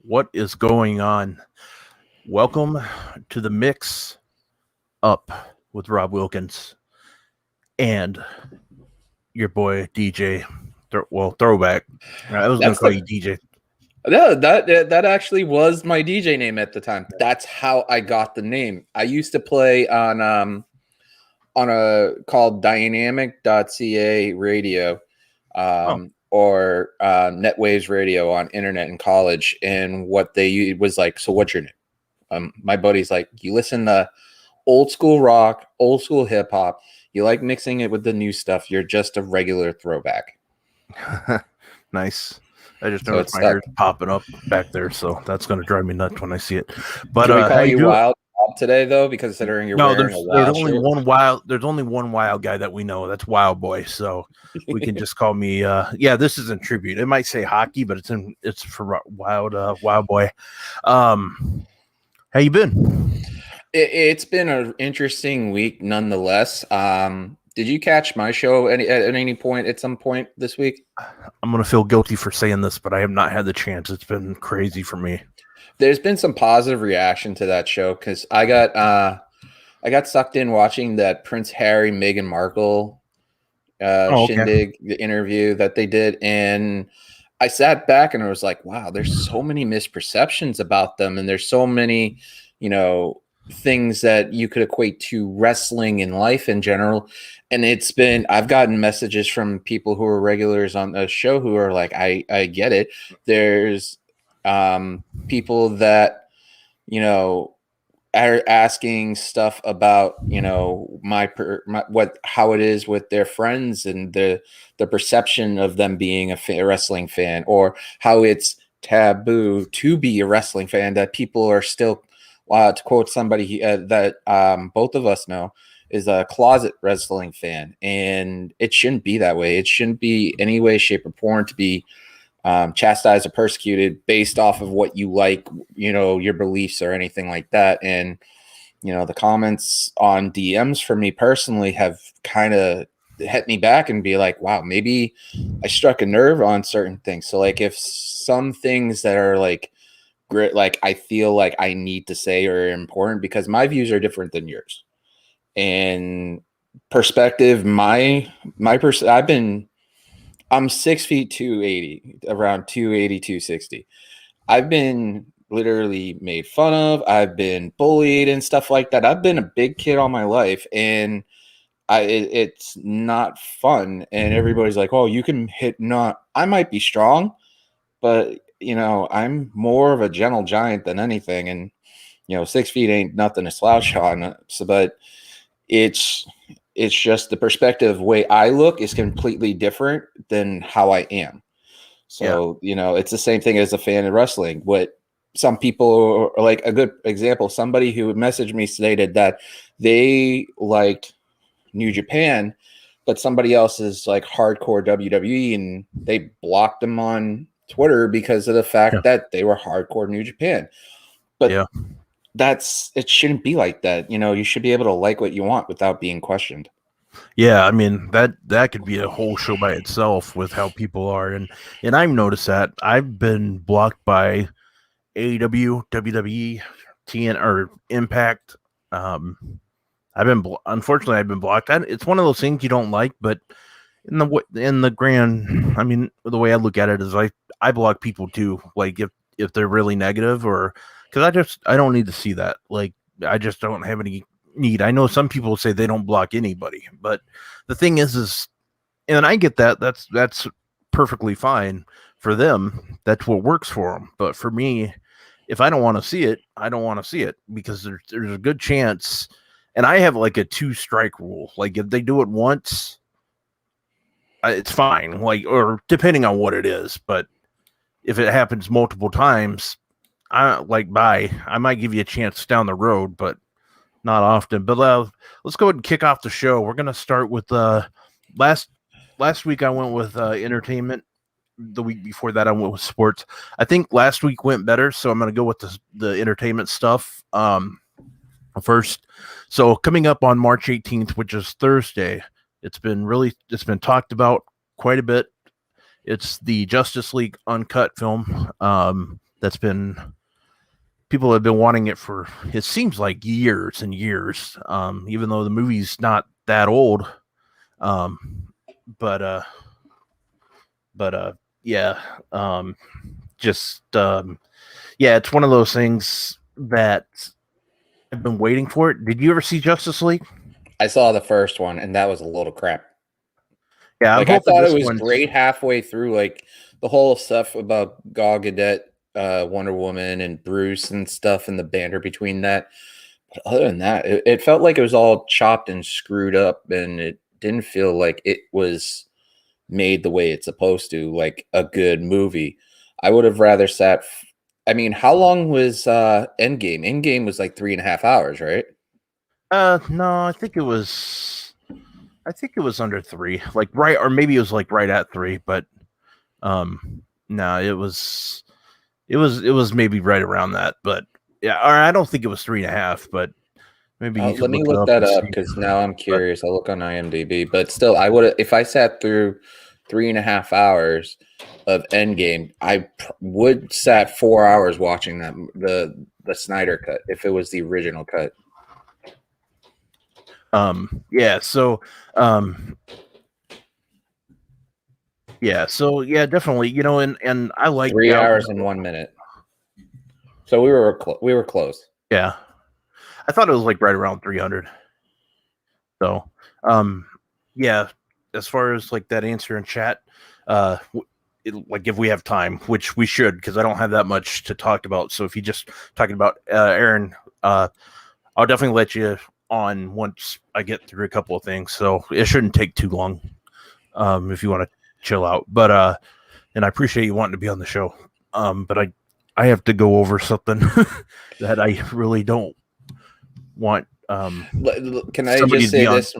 What is going on? Welcome to the Mix Up with Rob Wilkins and your boy DJ. Throwback. I was going to call you DJ. No, that actually was my DJ name at the time. That's how I got the name. I used to play on a called dynamic.ca radio. Or NetWaves radio on internet in college. And what they was like, so what's your name? My buddy's like, you listen to old school rock, old school hip hop. You like mixing it with the new stuff. You're just a regular throwback. Nice. I just noticed my hair popping up back there, so that's going to drive me nuts when I see it. But can we call you Wild today, though, because considering you're wearing a wild shirt? There's only one wild guy that we know. That's Wild Boy. So we can just call me. This is in tribute. It might say hockey, but it's for Wild Boy. How you been? It's been an interesting week, nonetheless. Did you catch my show at any point at some point this week? I'm gonna feel guilty for saying this, but I have not had the chance. It's been crazy for me. There's been some positive reaction to that show because I got sucked in watching that Prince Harry, Meghan Markle shindig, the interview that they did, and I sat back and I was like, wow, there's so many misperceptions about them, and there's so many, things that you could equate to wrestling and life in general. And I've gotten messages from people who are regulars on the show who are like, I get it. There's people that are asking stuff about how it is with their friends and the perception of them being a wrestling fan, or how it's taboo to be a wrestling fan, that people are still to quote somebody that both of us know is a closet wrestling fan, and it shouldn't be that way. It shouldn't be any way, shape, or form to be chastised or persecuted based off of what you like, your beliefs or anything like that. And, the comments on DMs for me personally have kind of hit me back and be like, wow, maybe I struck a nerve on certain things. So like if some things that are like great, like I feel like I need to say are important because my views are different than yours. And perspective, I'm 6 feet 280, around 280, 260. I've been literally made fun of. I've been bullied and stuff like that. I've been a big kid all my life, and it's not fun. And everybody's like, oh, you can I might be strong, but I'm more of a gentle giant than anything. And, 6 feet ain't nothing to slouch on. So, but it's just the perspective way I look is completely different than how I am. So, it's the same thing as a fan of wrestling. What some people are like, a good example, somebody who messaged me stated that they liked New Japan, but somebody else is like hardcore WWE, and they blocked them on Twitter because of the fact that they were hardcore New Japan. But it shouldn't be like that. You should be able to like what you want without being questioned. Yeah, I mean that could be a whole show by itself with how people are, and I've noticed that I've been blocked by AEW, WWE, TN or Impact. Unfortunately I've been blocked. It's one of those things you don't like, but in the grand, I mean, the way I look at it is I block people too. Like if they're really negative, or because I don't need to see that. Like I just don't have any need. I know some people say they don't block anybody, but the thing is, and I get that. That's perfectly fine for them. That's what works for them. But for me, if I don't want to see it, I don't want to see it, because there's a good chance. And I have like a 2-strike rule. Like if they do it once, it's fine. Like, or depending on what it is, but if it happens multiple times, I might give you a chance down the road, but not often. But let's go ahead and kick off the show. We're gonna start with last week I went with entertainment. The week before that I went with sports. I think last week went better, so I'm gonna go with the entertainment stuff first. So coming up on March 18th, which is Thursday, it's been talked about quite a bit. It's the Justice League Uncut film. that's been people have been wanting it for it seems like years and years. Even though the movie's not that old, um, but yeah, just yeah, it's one of those things that I've been waiting for it. Did you ever see Justice League? I saw the first one, and that was a load of crap. Yeah, I'm Like, I hoping thought it this was one's great halfway through, like the whole stuff about Gal Gadot, Wonder Woman, and Bruce and stuff, and the banter between that. But other than that, it felt like it was all chopped and screwed up, and it didn't feel like it was made the way it's supposed to, like a good movie. I would have rather sat. I mean, how long was Endgame? Endgame was like 3.5 hours, right? no, I think it was under 3, like right, or maybe it was like right at 3, but no, it was maybe right around that, but yeah, or I don't think it was 3.5, but maybe you could Let me look it look up that and up see. because now I'm But curious. I'll look on IMDb, but still, I would if I sat through 3.5 hours of Endgame, I would sat 4 hours watching that the Snyder cut if it was the original cut. yeah, so yeah, definitely, and I like 3 hours and 1 minute. So we were close. yeah, I thought it was like right around 300. So, yeah, as far as like that answer in chat, like if we have time, which we should, because I don't have that much to talk about. So if you just talking about Aaron, I'll definitely let you on once I get through a couple of things. So it shouldn't take too long, if you want to chill out. But and I appreciate you wanting to be on the show. But I have to go over something that I really don't want. Can I Somebody just to be say on. this?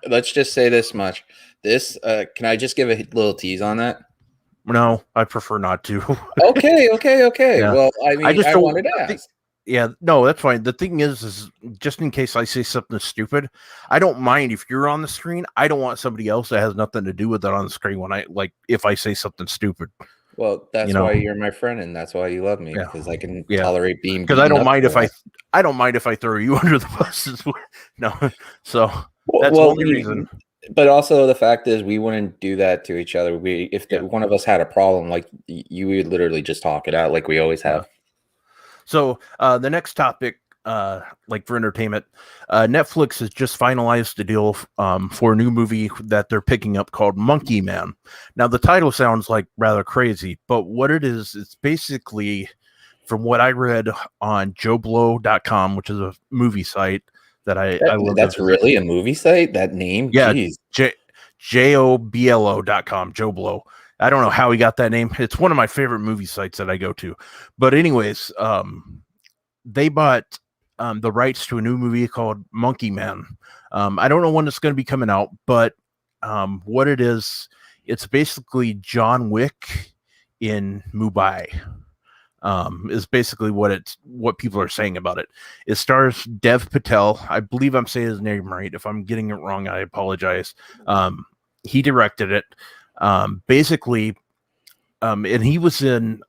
Let's just say this much. This can I just give a little tease on that? No, I prefer not to. Okay. Yeah, Well, I I mean, just I don't. wanted to ask. Yeah, no, that's fine. The thing is just in case I say something stupid, I don't mind if you're on the screen. I don't want somebody else that has nothing to do with it on the screen when I like if I say something stupid. Well, You that's know, why you're my friend, and that's why you love me, yeah, because I can yeah. tolerate being Because I beaten don't up mind for that. I don't mind if I throw you under the bus. No, so Well, that's the well, only reason. but also the fact is we wouldn't do that to each other. If Yeah, one of us had a problem, like you would literally just talk it out, like we always yeah. have. So the next topic, like for entertainment, Netflix has just finalized a deal for a new movie that they're picking up called Monkey Man. Now the title sounds like rather crazy, but what it is, it's basically, from what I read on JoeBlow.com, which is a movie site that I love to That's visit. really a movie site. That name, Yeah, jeez. JOBLO.com, Joe Blow. I don't know how he got that name. It's one of my favorite movie sites that I go to. But anyways, they bought the rights to a new movie called Monkey Man. I don't know when it's going to be coming out, but what it is, it's basically John Wick in Mumbai. Is basically what people are saying about it. It stars Dev Patel. I believe I'm saying his name right. If I'm getting it wrong, I apologize. He directed it. Basically, and he was in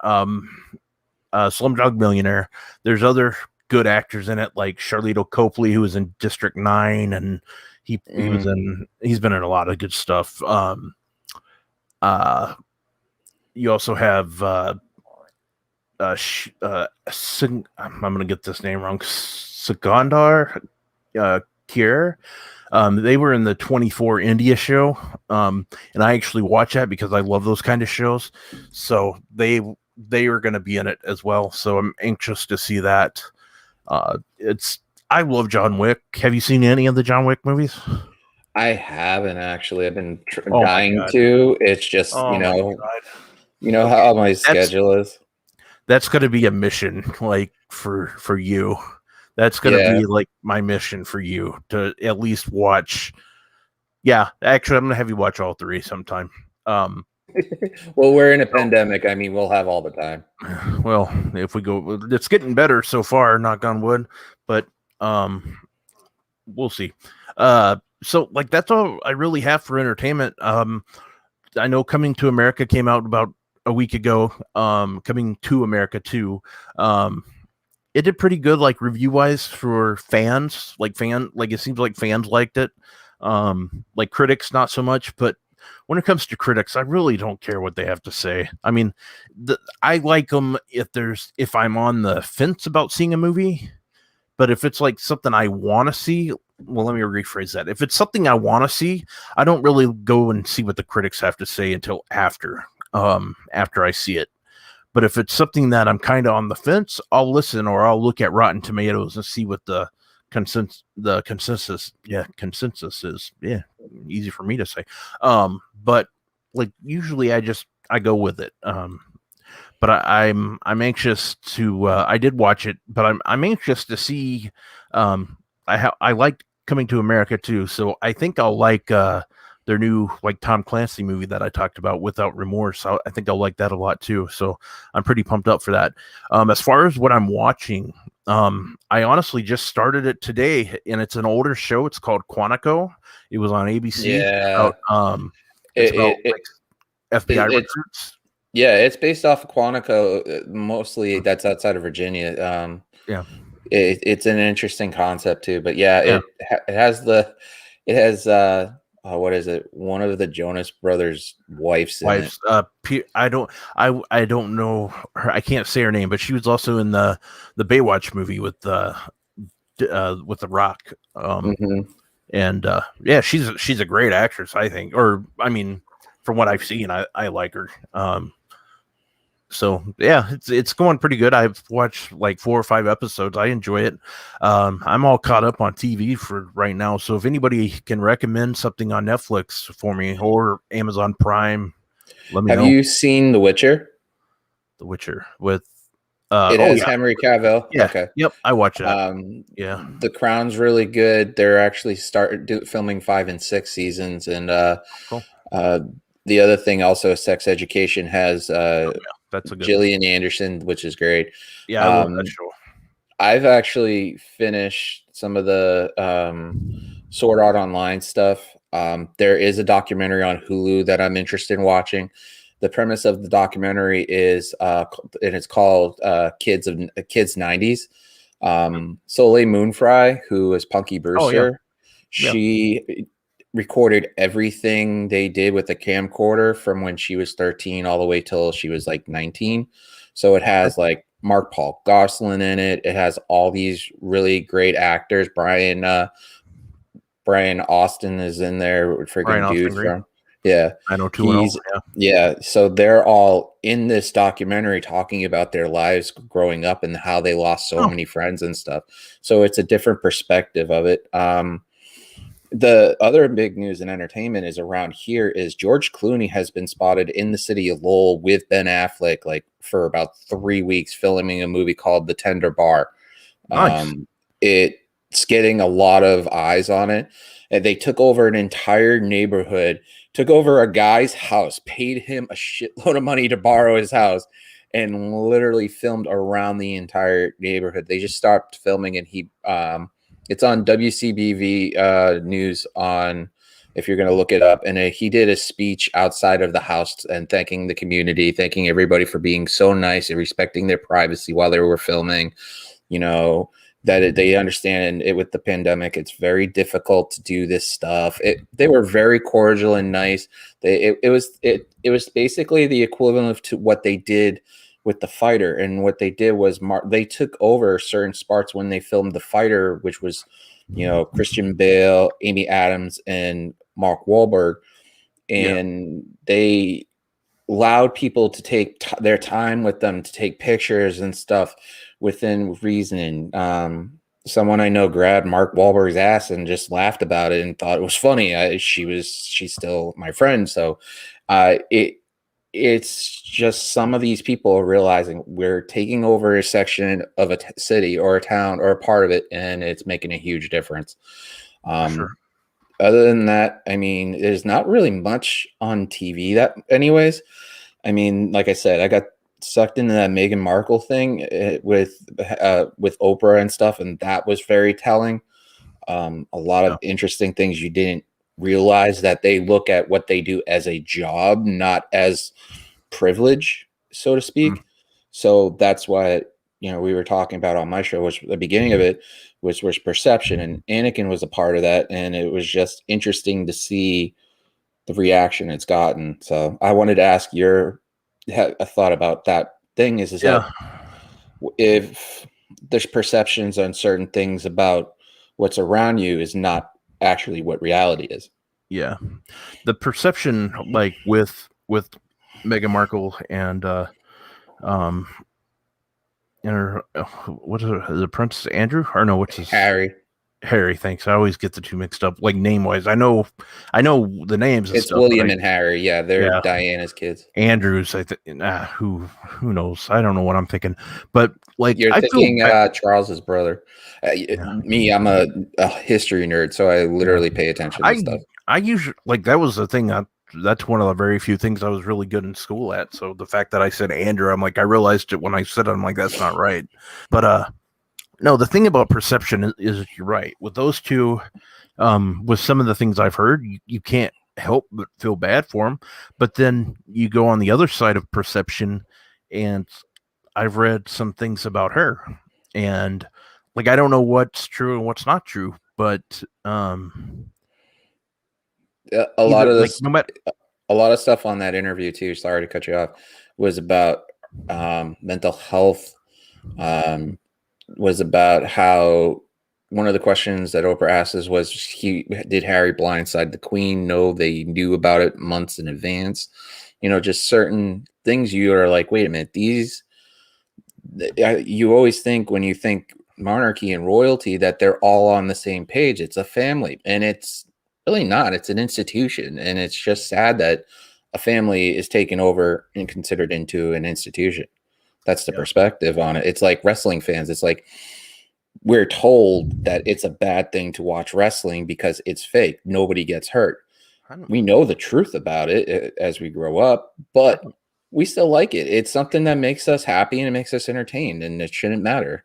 Slumdog Millionaire. There's other good actors in it, like Charlito Copley, who was in District 9, and he's been in a lot of good stuff. You also have I'm gonna get this name wrong. Sagandar Kier. They were in the 24 India show, and I actually watch that because I love those kind of shows. So they are going to be in it as well. So I'm anxious to see that. I love John Wick. Have you seen any of the John Wick movies? I haven't actually. I've been Oh my dying god. to. It's just Oh my god. you know Okay, how my schedule is. that's going to be a mission, like for you. That's going to Yeah. be like my mission for you to at least watch. Yeah, actually, I'm going to have you watch all 3 sometime. Well, we're in a pandemic. I mean, we'll have all the time. Well, if we go, it's getting better so far, knock on wood, but we'll see. So like that's all I really have for entertainment. I know Coming to America came out about a week ago, Coming to America too. It did pretty good, like review wise for fans. Like it seems like fans liked it. Like critics, not so much. But when it comes to critics, I really don't care what they have to say. I mean, I like them if I'm on the fence about seeing a movie. But if it's like something I want to see, well, let me rephrase that. If it's something I want to see, I don't really go and see what the critics have to say until after I see it. But if it's something that I'm kind of on the fence, I'll listen or I'll look at Rotten Tomatoes and see what the consensus is. Yeah, easy for me to say. But like usually I go with it. But I'm anxious to. I did watch it, but I'm anxious to see. I liked Coming to America too, so I think I'll like their new like Tom Clancy movie that I talked about, Without Remorse. I think I'll like that a lot too. So I'm pretty pumped up for that. As far as what I'm watching, I honestly just started it today, and it's an older show. It's called Quantico. It was on ABC. Yeah. It's about It, like FBI it's recruits. Yeah, it's based off of Quantico. Mostly that's outside of Virginia. Yeah. It's an interesting concept too. But yeah, Yeah. it has what is it? One of the Jonas Brothers' wives in it. I don't know her. I can't say her name, but she was also in the Baywatch movie with the Rock. And yeah, she's a great actress, I think. Or I mean, from what I've seen, I like her. So yeah, it's going pretty good. I've watched like 4 or 5 episodes. I enjoy it. I'm all caught up on TV for right now. So if anybody can recommend something on Netflix for me or Amazon Prime, let me know. Have you seen The Witcher? The Witcher with It has Henry Cavill. Yeah. Okay. Yep. I watch that. Yeah. The Crown's really good. They're actually filming 5 and 6 seasons, and Cool. the other thing also, Sex Education has that's a good Gillian Anderson, which is great. Yeah, I love that show. I've actually finished some of the Sword Art Online stuff. There is a documentary on Hulu that I'm interested in watching. The premise of the documentary is, and it's called Kids 90s. Soleil Moonfry, who is Punky Brewster, she recorded everything they did with the camcorder from when she was 13 all the way till she was like 19. So it has like Mark Paul Goslin in it. It has all these really great actors. Brian Austin is in there. Freaking dude from I know too. Yeah. So they're all in this documentary talking about their lives growing up and how they lost so many friends and stuff. So it's a different perspective of it. The other big news in entertainment is around here is George Clooney has been spotted in the city of Lowell with Ben Affleck like for about 3 weeks filming a movie called The Tender Bar. Nice. It's getting a lot of eyes on it. And they took over an entire neighborhood, took over a guy's house, paid him a shitload of money to borrow his house, and literally filmed around the entire neighborhood. They just stopped filming, and it's on WCBV news if you're going to look it up. And he did a speech outside of the house and thanking the community, thanking everybody for being so nice and respecting their privacy while they were filming. That they understand it with the pandemic. It's very difficult to do this stuff. They were very cordial and nice. It was basically the equivalent to what they did with The Fighter. And what they did was they took over certain spots when they filmed The Fighter, which was, Christian Bale, Amy Adams, and Mark Wahlberg. And they allowed people to take their time with them to take pictures and stuff within reason. Someone I know grabbed Mark Wahlberg's ass and just laughed about it and thought it was funny. She's still my friend. So it's just some of these people are realizing we're taking over a section of a city or a town or a part of it, and it's making a huge difference. Sure. Other than that, I mean, there's not really much on TV anyways. I mean, like I said, I got sucked into that Meghan Markle thing with Oprah and stuff, and that was very telling. A lot of interesting things you didn't realize, that they look at what they do as a job, not as privilege, so to speak. Mm. So that's why, we were talking about on my show, which the beginning of it was perception, and Anakin was a part of that. And it was just interesting to see the reaction it's gotten. So I wanted to ask a thought about that thing is that if there's perceptions on certain things about what's around you is not actually what reality is. Yeah. The perception, like with Meghan Markle and and her, what is it, the Prince Andrew? Or no, what's his Harry. Harry, thanks. I always get the two mixed up, like name wise. I know the names and It's stuff. William and Harry. Yeah, they're Yeah. Diana's kids. Andrews, I think. Who knows? I don't know what I'm thinking. But like, You're I thinking feel Charles's brother. Me, I'm a history nerd, so I literally pay attention to stuff. I usually, like, that was the thing. That's one of the very few things I was really good in school at. So the fact that I said Andrew, I'm like, I realized it when I said it. I'm like, that's not right. But no, the thing about perception is you're right. With those two, with some of the things I've heard, you can't help but feel bad for them. But then you go on the other side of perception, and I've read some things about her, and like, I don't know what's true and what's not true, but a lot of this, like, no matter, a lot of stuff on that interview too. Sorry to cut you off. Was about mental health. Was about how one of the questions that Oprah asked was, did Harry blindside the Queen? No, they knew about it months in advance. Just certain things you are like, wait a minute, these. You always think when you think monarchy and royalty that they're all on the same page. It's a family, and it's really not. It's an institution, and it's just sad that a family is taken over and considered into an institution. That's the perspective on it. It's like wrestling fans. It's like we're told that it's a bad thing to watch wrestling because it's fake. Nobody gets hurt. We know the truth about it as we grow up, but we still like it. It's something that makes us happy and it makes us entertained, and it shouldn't matter.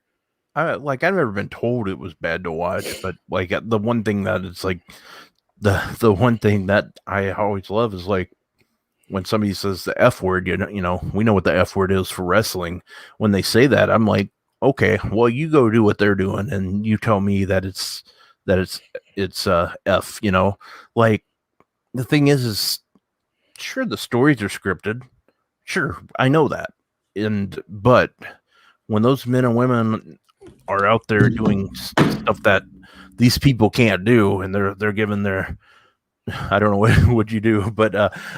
I've never been told it was bad to watch, but like, the one thing that it's like the one thing that I always love is like when somebody says the F word. We know what the F word is for wrestling. When they say that, I'm like, okay, well, you go do what they're doing, and you tell me that it's F. Like, the thing is sure, the stories are scripted. Sure, I know that, but when those men and women are out there doing stuff that these people can't do, and they're giving their, I don't know what you do, but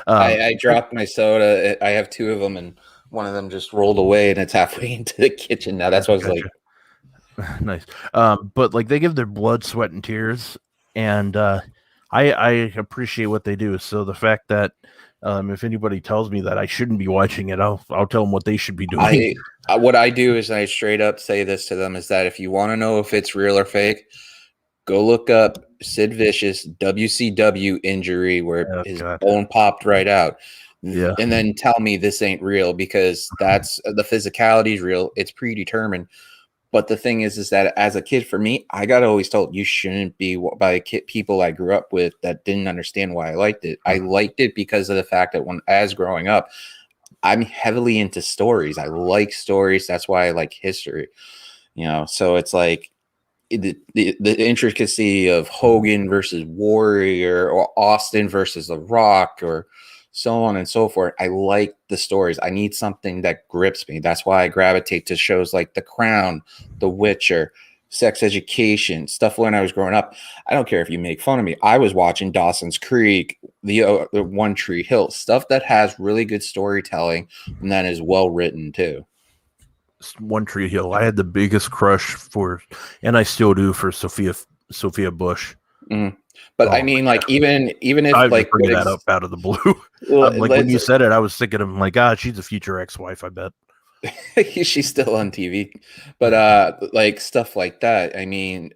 I dropped my soda. I have two of them, and one of them just rolled away, and it's halfway into the kitchen now. That's what I was like. Nice. But like, they give their blood, sweat, and tears, and I appreciate what they do. So the fact that if anybody tells me that I shouldn't be watching it, I'll tell them what they should be doing. What I do is I straight up say this to them, is that if you want to know if it's real or fake, go look up Sid Vicious WCW injury where his bone popped right out. Yeah. And then tell me this ain't real, because that's the physicality is real. It's predetermined. But the thing is that as a kid, for me, I got always told you shouldn't be by people I grew up with that didn't understand why I liked it. I liked it because of the fact that as growing up, I'm heavily into stories. I like stories. That's why I like history. So it's like the intricacy of Hogan versus Warrior, or Austin versus The Rock, or so on and so forth. I like the stories. I need something that grips me. That's why I gravitate to shows like The Crown, The Witcher, Sex Education, stuff when I was growing up. I don't care if you make fun of me. I was watching Dawson's Creek, the One Tree Hill, stuff that has really good storytelling and that is well written too. One Tree Hill. I had the biggest crush for, and I still do, for Sophia Bush. But I mean, like, even if I like bring that up out of the blue. Well, like, when you said it, I was thinking of, like, she's a future ex-wife, I bet. She's still on TV, but like stuff like that. I mean,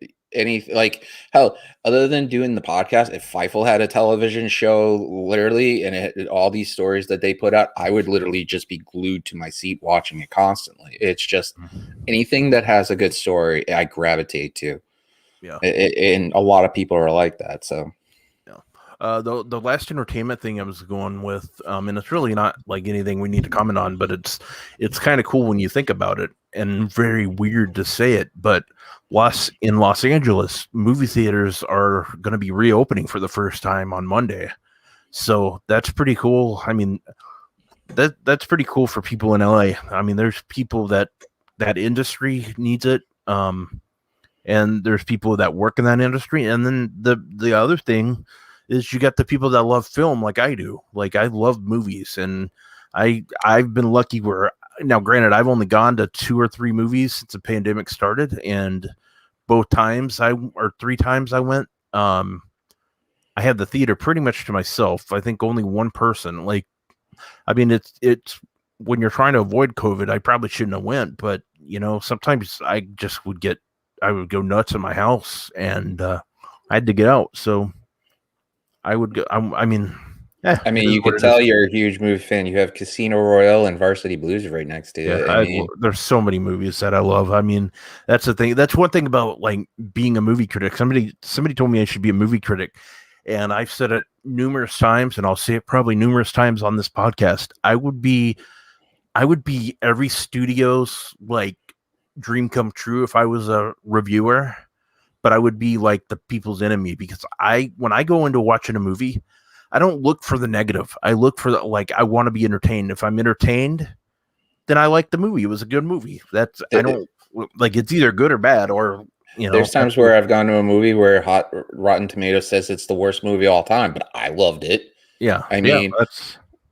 like, hell, other than doing the podcast, if Fievel had a television show, literally, and all these stories that they put out, I would literally just be glued to my seat watching it constantly. It's just anything that has a good story, I gravitate to. Yeah, and a lot of people are like that. So, yeah. The last entertainment thing I was going with, and it's really not like anything we need to comment on, but it's kind of cool when you think about it, and very weird to say it, but in Los Angeles, movie theaters are going to be reopening for the first time on Monday, so that's pretty cool. I mean, that's pretty cool for people in LA. I mean, there's people that industry needs it. And there's people that work in that industry, and then the other thing is you got the people that love film like I do. Like I love movies, and I've been lucky where now, granted, I've only gone to 2 or 3 movies since the pandemic started, and both times or 3 times I went, I had the theater pretty much to myself. I think only one person. Like, I mean, it's when you're trying to avoid COVID, I probably shouldn't have went, but sometimes I would go nuts in my house, and I had to get out, so I would go. I mean, you could tell you're a huge movie fan. You have Casino Royale and Varsity Blues right next to you. Yeah, there's so many movies that I love. I mean, that's the thing. That's one thing about like being a movie critic. Somebody told me I should be a movie critic, and I've said it numerous times, and I'll say it probably numerous times on this podcast. I would be every studio's like dream come true if I was a reviewer, but I would be like the people's enemy, because when I go into watching a movie, I don't look for the negative. I look for I want to be entertained. If I'm entertained, then I like the movie. It was a good movie. I don't like it's either good or bad, or there's times where I've gone to a movie where Rotten Tomatoes says it's the worst movie of all time, but I loved it. Yeah. I mean,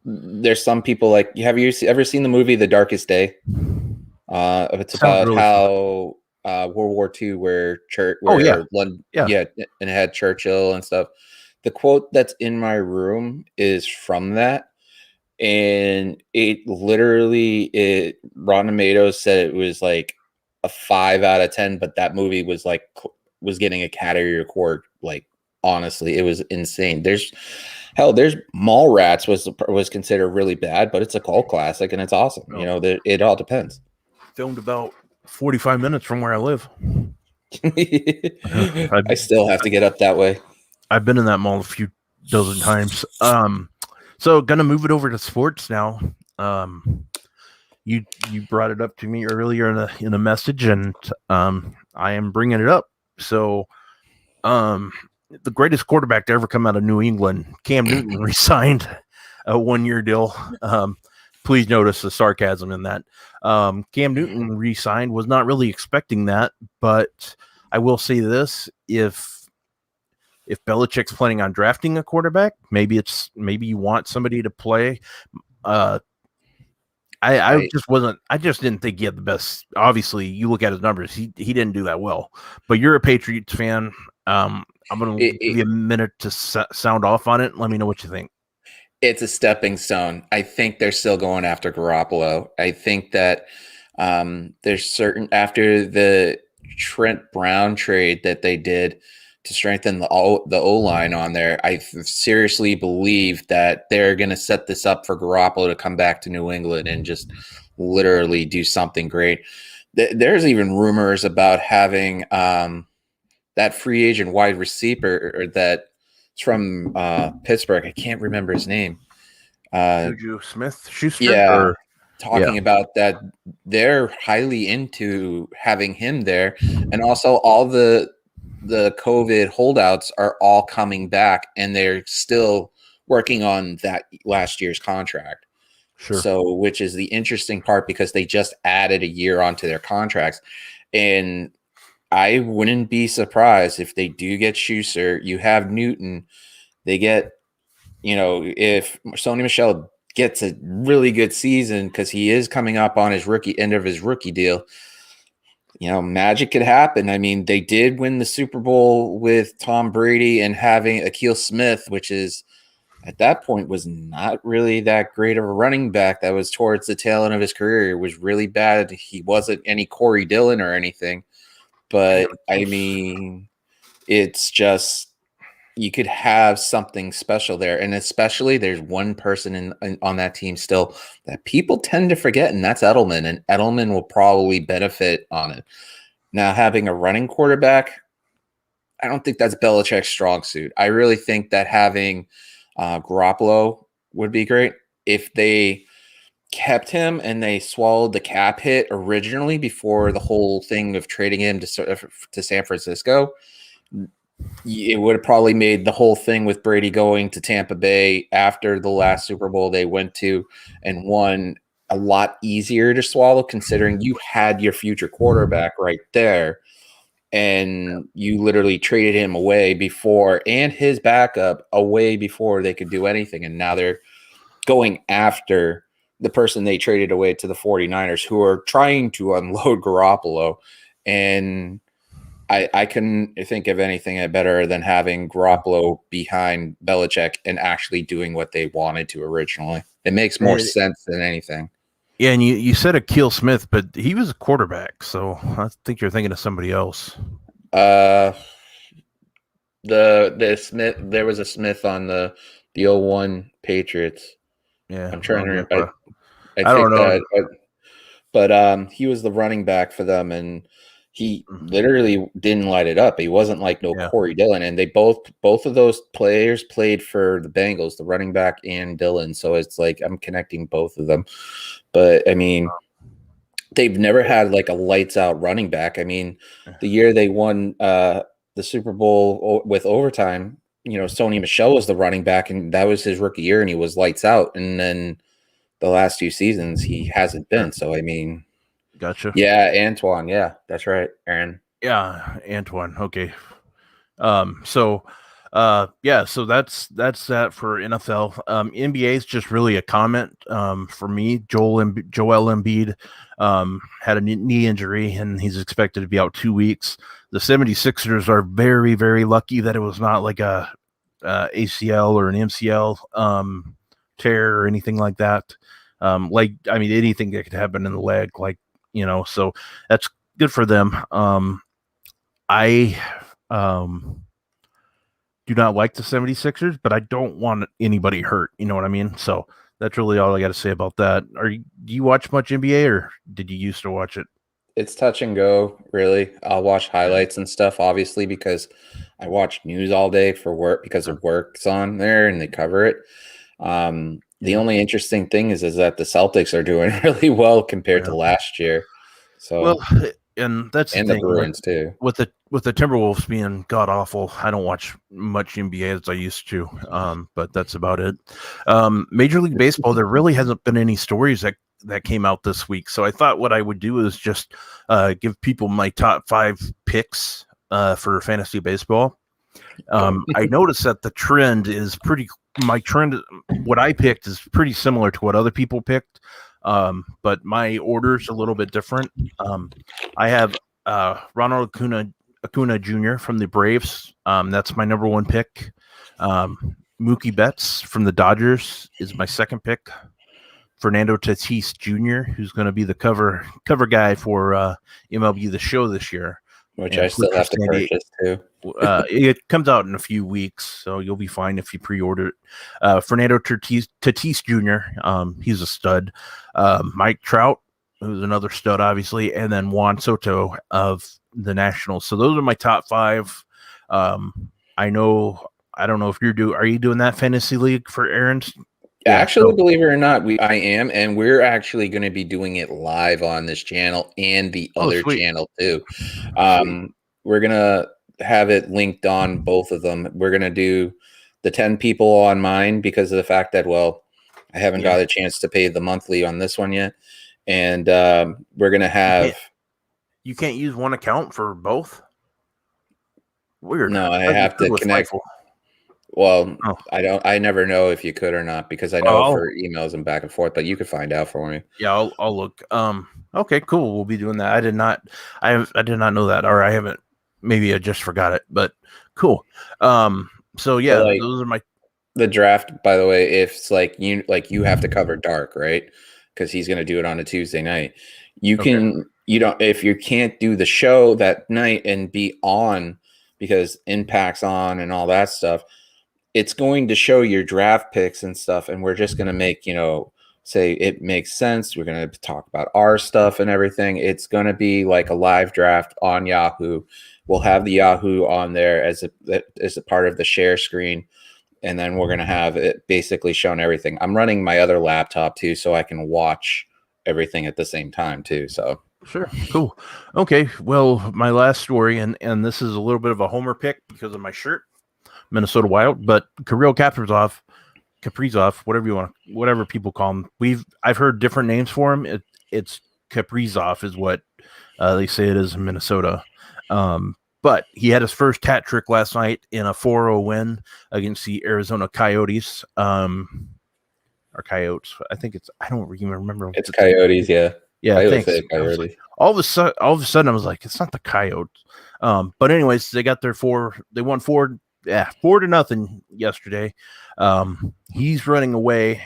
there's some people like, have you ever seen the movie The Darkest Day? It's about really how World War II, where London, and it had Churchill and stuff. The quote that's in my room is from that, and it literally Rotten Tomatoes said it was like a 5 out of 10, but that movie was getting a Academy Award. Like, honestly, it was insane. There's Mallrats was considered really bad, but it's a cult classic and it's awesome. It all depends. Filmed about 45 minutes from where I live. I still have to get up that way. I've been in that mall a few dozen times. So gonna move it over to sports now. You brought it up to me earlier in a message, and I am bringing it up. So, the greatest quarterback to ever come out of New England, Cam Newton, resigned a 1-year deal. Please notice the sarcasm in that. Cam Newton re-signed, was not really expecting that, but I will say this: if Belichick's planning on drafting a quarterback, maybe you want somebody to play. I just didn't think he had the best. Obviously, you look at his numbers; he didn't do that well. But you're a Patriots fan. I'm going to give you a minute to sound off on it. Let me know what you think. It's a stepping stone. I think they're still going after Garoppolo. I think that there's after the Trent Brown trade that they did to strengthen the O-line on there, I seriously believe that they're going to set this up for Garoppolo to come back to New England and just literally do something great. There's even rumors about having that free agent wide receiver that's from Pittsburgh. I can't remember his name. Juju Smith-Schuster? Yeah. Talking about that, they're highly into having him there. And also all the COVID holdouts are all coming back, and they're still working on that last year's contract. Sure. So, which is the interesting part, because they just added a year onto their contracts. And I wouldn't be surprised if they do get Schuster. You have Newton. They get, if Sony Michel gets a really good season, because he is coming up on his end of his rookie deal, magic could happen. I mean, they did win the Super Bowl with Tom Brady and having Akil Smith, which is at that point was not really that great of a running back. That was towards the tail end of his career. It was really bad. He wasn't any Corey Dillon or anything. But I mean, it's just, you could have something special there. And especially there's one person on that team still that people tend to forget, and that's Edelman. And Edelman will probably benefit on it. Now, having a running quarterback, I don't think that's Belichick's strong suit. I really think that having Garoppolo would be great if they kept him and they swallowed the cap hit originally before the whole thing of trading him to San Francisco. It would have probably made the whole thing with Brady going to Tampa Bay after the last Super Bowl they went to and won a lot easier to swallow, considering you had your future quarterback right there and you literally traded him away before and his backup away before they could do anything. And now they're going after the person they traded away to the 49ers, who are trying to unload Garoppolo. And I couldn't think of anything better than having Garoppolo behind Belichick and actually doing what they wanted to originally. It makes more sense than anything. Yeah, and you said Akil Smith, but he was a quarterback, so I think you're thinking of somebody else. The Smith, there was a Smith on the 01 Patriots. Yeah, I'm trying to remember. I don't know. But he was the running back for them, and he literally didn't light it up. He wasn't like Corey Dillon, and they both of those players played for the Bengals, the running back and Dillon. So it's like I'm connecting both of them. But I mean, they've never had like a lights out running back. I mean, the year they won the Super Bowl with overtime, Sony Michel was the running back, and that was his rookie year, and he was lights out. And then the last 2 seasons, he hasn't been. So I mean. Gotcha. Yeah, Antoine. Yeah, that's right, Aaron. Yeah, Antoine. Okay. So that's that for NFL. NBA is just really a comment for me. Joel Embiid had a knee injury and he's expected to be out 2 weeks. The 76ers are very, very lucky that it was not like a ACL or an MCL tear or anything like that. Anything that could happen in the leg, so that's good for them. I do not like the 76ers, but I don't want anybody hurt. You know what I mean? So that's really all I got to say about that. Do you watch much NBA, or did you used to watch it? It's touch and go, really. I'll watch highlights and stuff, obviously, because I watch news all day for work because of work's on there and they cover it. The only interesting thing is that the Celtics are doing really well compared to last year. So, and that's the Bruins too. With the Timberwolves being god awful, I don't watch much NBA as I used to. But that's about it. Major League Baseball, there really hasn't been any stories that came out this week. So I thought what I would do is just give people my top 5 picks for fantasy baseball. I noticed that the trend is what I picked is pretty similar to what other people picked. But my order's a little bit different. I have Ronald Acuna Jr. from the Braves. That's my number 1 pick. Mookie Betts from the Dodgers is my second pick. Fernando Tatis Jr., who's going to be the cover guy for MLB The Show this year. Which I still have to purchase too. It comes out in a few weeks, so you'll be fine if you pre-order it. Fernando Tatis Jr., he's a stud. Mike Trout, who's another stud, obviously, and then Juan Soto of the Nationals. So those are my top 5. I don't know if are you doing that fantasy league for Aaron's? Actually, believe it or not, I am, and we're actually going to be doing it live on this channel and the other channel too. We're going to have it linked on both of them. We're going to do the 10 people on mine because of the fact that, I haven't got a chance to pay the monthly on this one yet. And we're going to have... You can't use one account for both? Weird. No, I have to connect... Well, I never know if you could or not because I know for emails and back and forth, but you could find out for me. Yeah, I'll look. Okay, cool. We'll be doing that. I did not know that, or I haven't. Maybe I just forgot it, but cool. So yeah, those are the draft. By the way, if it's you have to cover dark, right? Because he's going to do it on a Tuesday night. If you can't do the show that night and be on because Impact's on and all that stuff. It's going to show your draft picks and stuff, and we're just going to make, say it makes sense. We're going to talk about our stuff and everything. It's going to be like a live draft on Yahoo. We'll have the Yahoo on there as a part of the share screen. And then we're going to have it basically shown everything. I'm running my other laptop too, so I can watch everything at the same time too. So sure, cool. Okay, well, my last story, and this is a little bit of a homer pick because of my shirt, Minnesota Wild, but Kirill Kaprizov, whatever people call him. I've heard different names for him. It's Kaprizov is what they say it is in Minnesota. But he had his first hat trick last night in a 4-0 win against the Arizona Coyotes. Or Coyotes. I think I don't even remember. It's Coyotes, yeah. Yeah, I thanks. Coyotes. Like, all of a sudden, I was like, it's not the Coyotes. But anyways, they got their they won 4-0 yesterday. He's running away.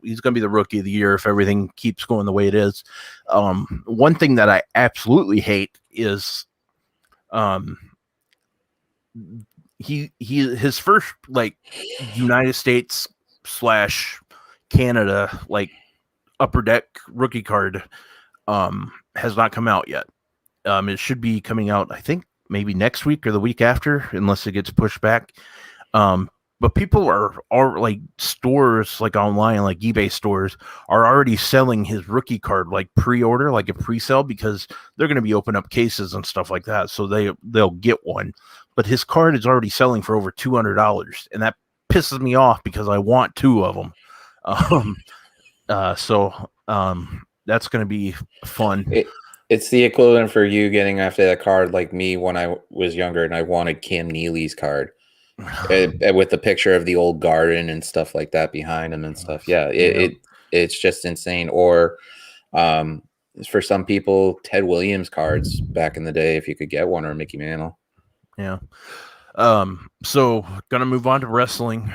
He's going to be the rookie of the year if everything keeps going the way it is. One thing that I absolutely hate is his first like United States / Canada like upper deck rookie card has not come out yet. It should be coming out, I think, maybe next week or the week after, unless it gets pushed back. But people are like stores, like online, like eBay stores, are already selling his rookie card like pre-order, like a pre-sale, because they're going to be open up cases and stuff like that. So they'll get one. But his card is already selling for over $200, and that pisses me off because I want 2 of them. So that's going to be fun. It's the equivalent for you getting after that card like me when I was younger and I wanted Cam Neely's card with the picture of the old garden and stuff like that behind him and stuff. Yeah, it's just insane. Or for some people, Ted Williams cards back in the day, if you could get one, or Mickey Mantle. Yeah. So gonna move on to wrestling.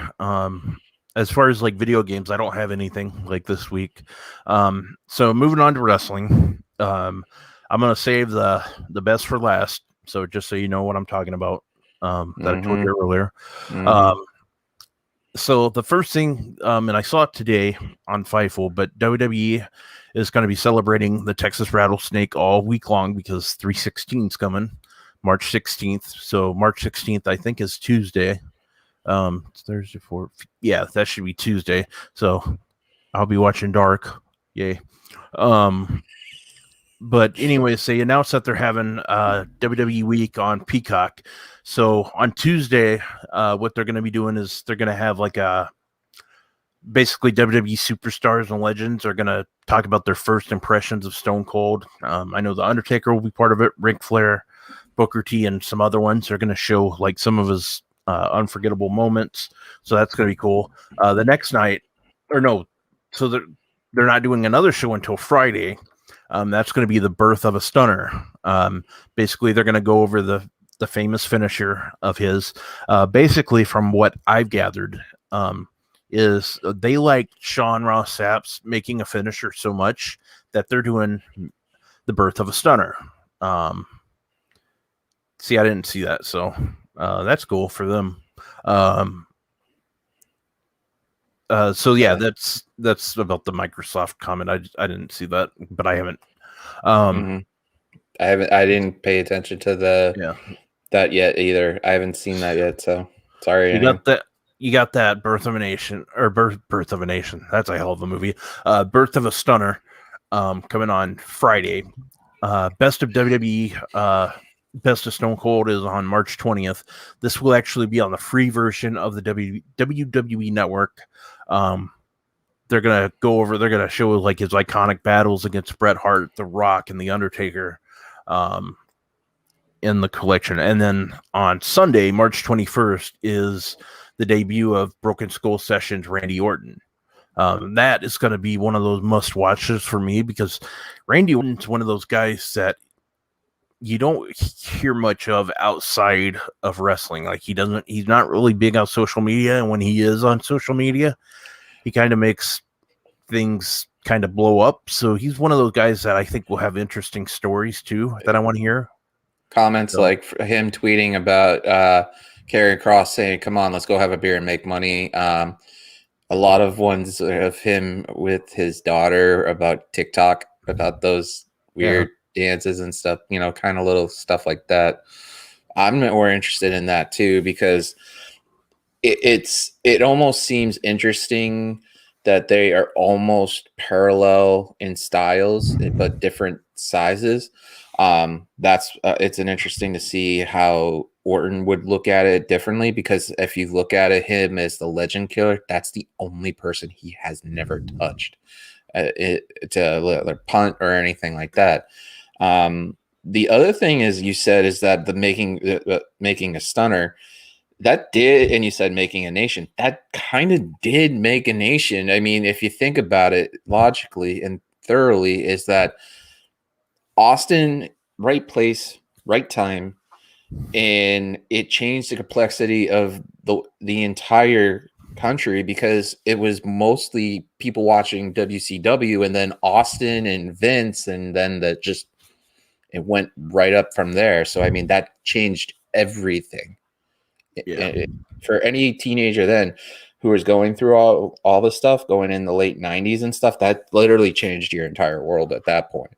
As far as like video games, I don't have anything like this week. So moving on to wrestling. I'm gonna save the best for last. So just so you know what I'm talking about. That I told you earlier. So the first thing, and I saw it today on Fightful, but WWE is going to be celebrating the Texas Rattlesnake all week long because 3/16 is coming, March 16th. So March 16th, I think, is Tuesday. It's Thursday, yeah, that should be Tuesday. So I'll be watching Dark. Yay. But anyways, they announced that they're having WWE Week on Peacock. So on Tuesday, what they're going to be doing is they're going to have like basically WWE superstars and legends are going to talk about their first impressions of Stone Cold. I know the Undertaker will be part of it. Ric Flair, Booker T, and some other ones are going to show like some of his unforgettable moments. So that's going to be cool. The next night, so they're not doing another show until Friday. That's going to be the birth of a stunner. Basically, they're going to go over the famous finisher of his. Basically, from what I've gathered, is they like Sean Ross Sapp's making a finisher so much that they're doing the birth of a stunner. See, I didn't see that, so that's cool for them. So yeah, that's about the Microsoft comment. I didn't see that, but I haven't. I didn't pay attention to that yet either. I haven't seen that yet, so sorry. You got that Birth of a Nation or Birth of a Nation. That's a hell of a movie. Birth of a Stunner coming on Friday. Best of WWE. Best of Stone Cold is on March 20th. This will actually be on the free version of the WWE Network. They're gonna show like his iconic battles against Bret Hart, The Rock, and The Undertaker in the collection. And then on Sunday, March 21st, is the debut of Broken Skull Sessions Randy Orton. That is going to be one of those must watches for me because Randy Orton's one of those guys that you don't hear much of outside of wrestling. Like he's not really big on social media. And when he is on social media, he kind of makes things kind of blow up. So he's one of those guys that I think will have interesting stories too, that I want to hear. Comments like him tweeting about Karrion Kross saying, "Come on, let's go have a beer and make money." a lot of ones of him with his daughter about TikTok, about those weird dances and stuff, you know, kind of little stuff like that. I'm more interested in that too, because it almost seems interesting that they are almost parallel in styles but different sizes. That's it's an interesting to see how Orton would look at it differently, because if you look at it, him as the legend killer, that's the only person he has never touched to punt or anything like that. The other thing is, you said, is that the making a stunner, that did, and you said making a nation, that kind of did make a nation. I mean, if you think about it logically and thoroughly, is that Austin, right place, right time, and it changed the complexity of the entire country, because it was mostly people watching WCW, and then Austin and Vince, and then it went right up from there. So I mean, that changed everything. Yeah. For any teenager then who was going through all this stuff going in the late 90s and stuff, that literally changed your entire world at that point.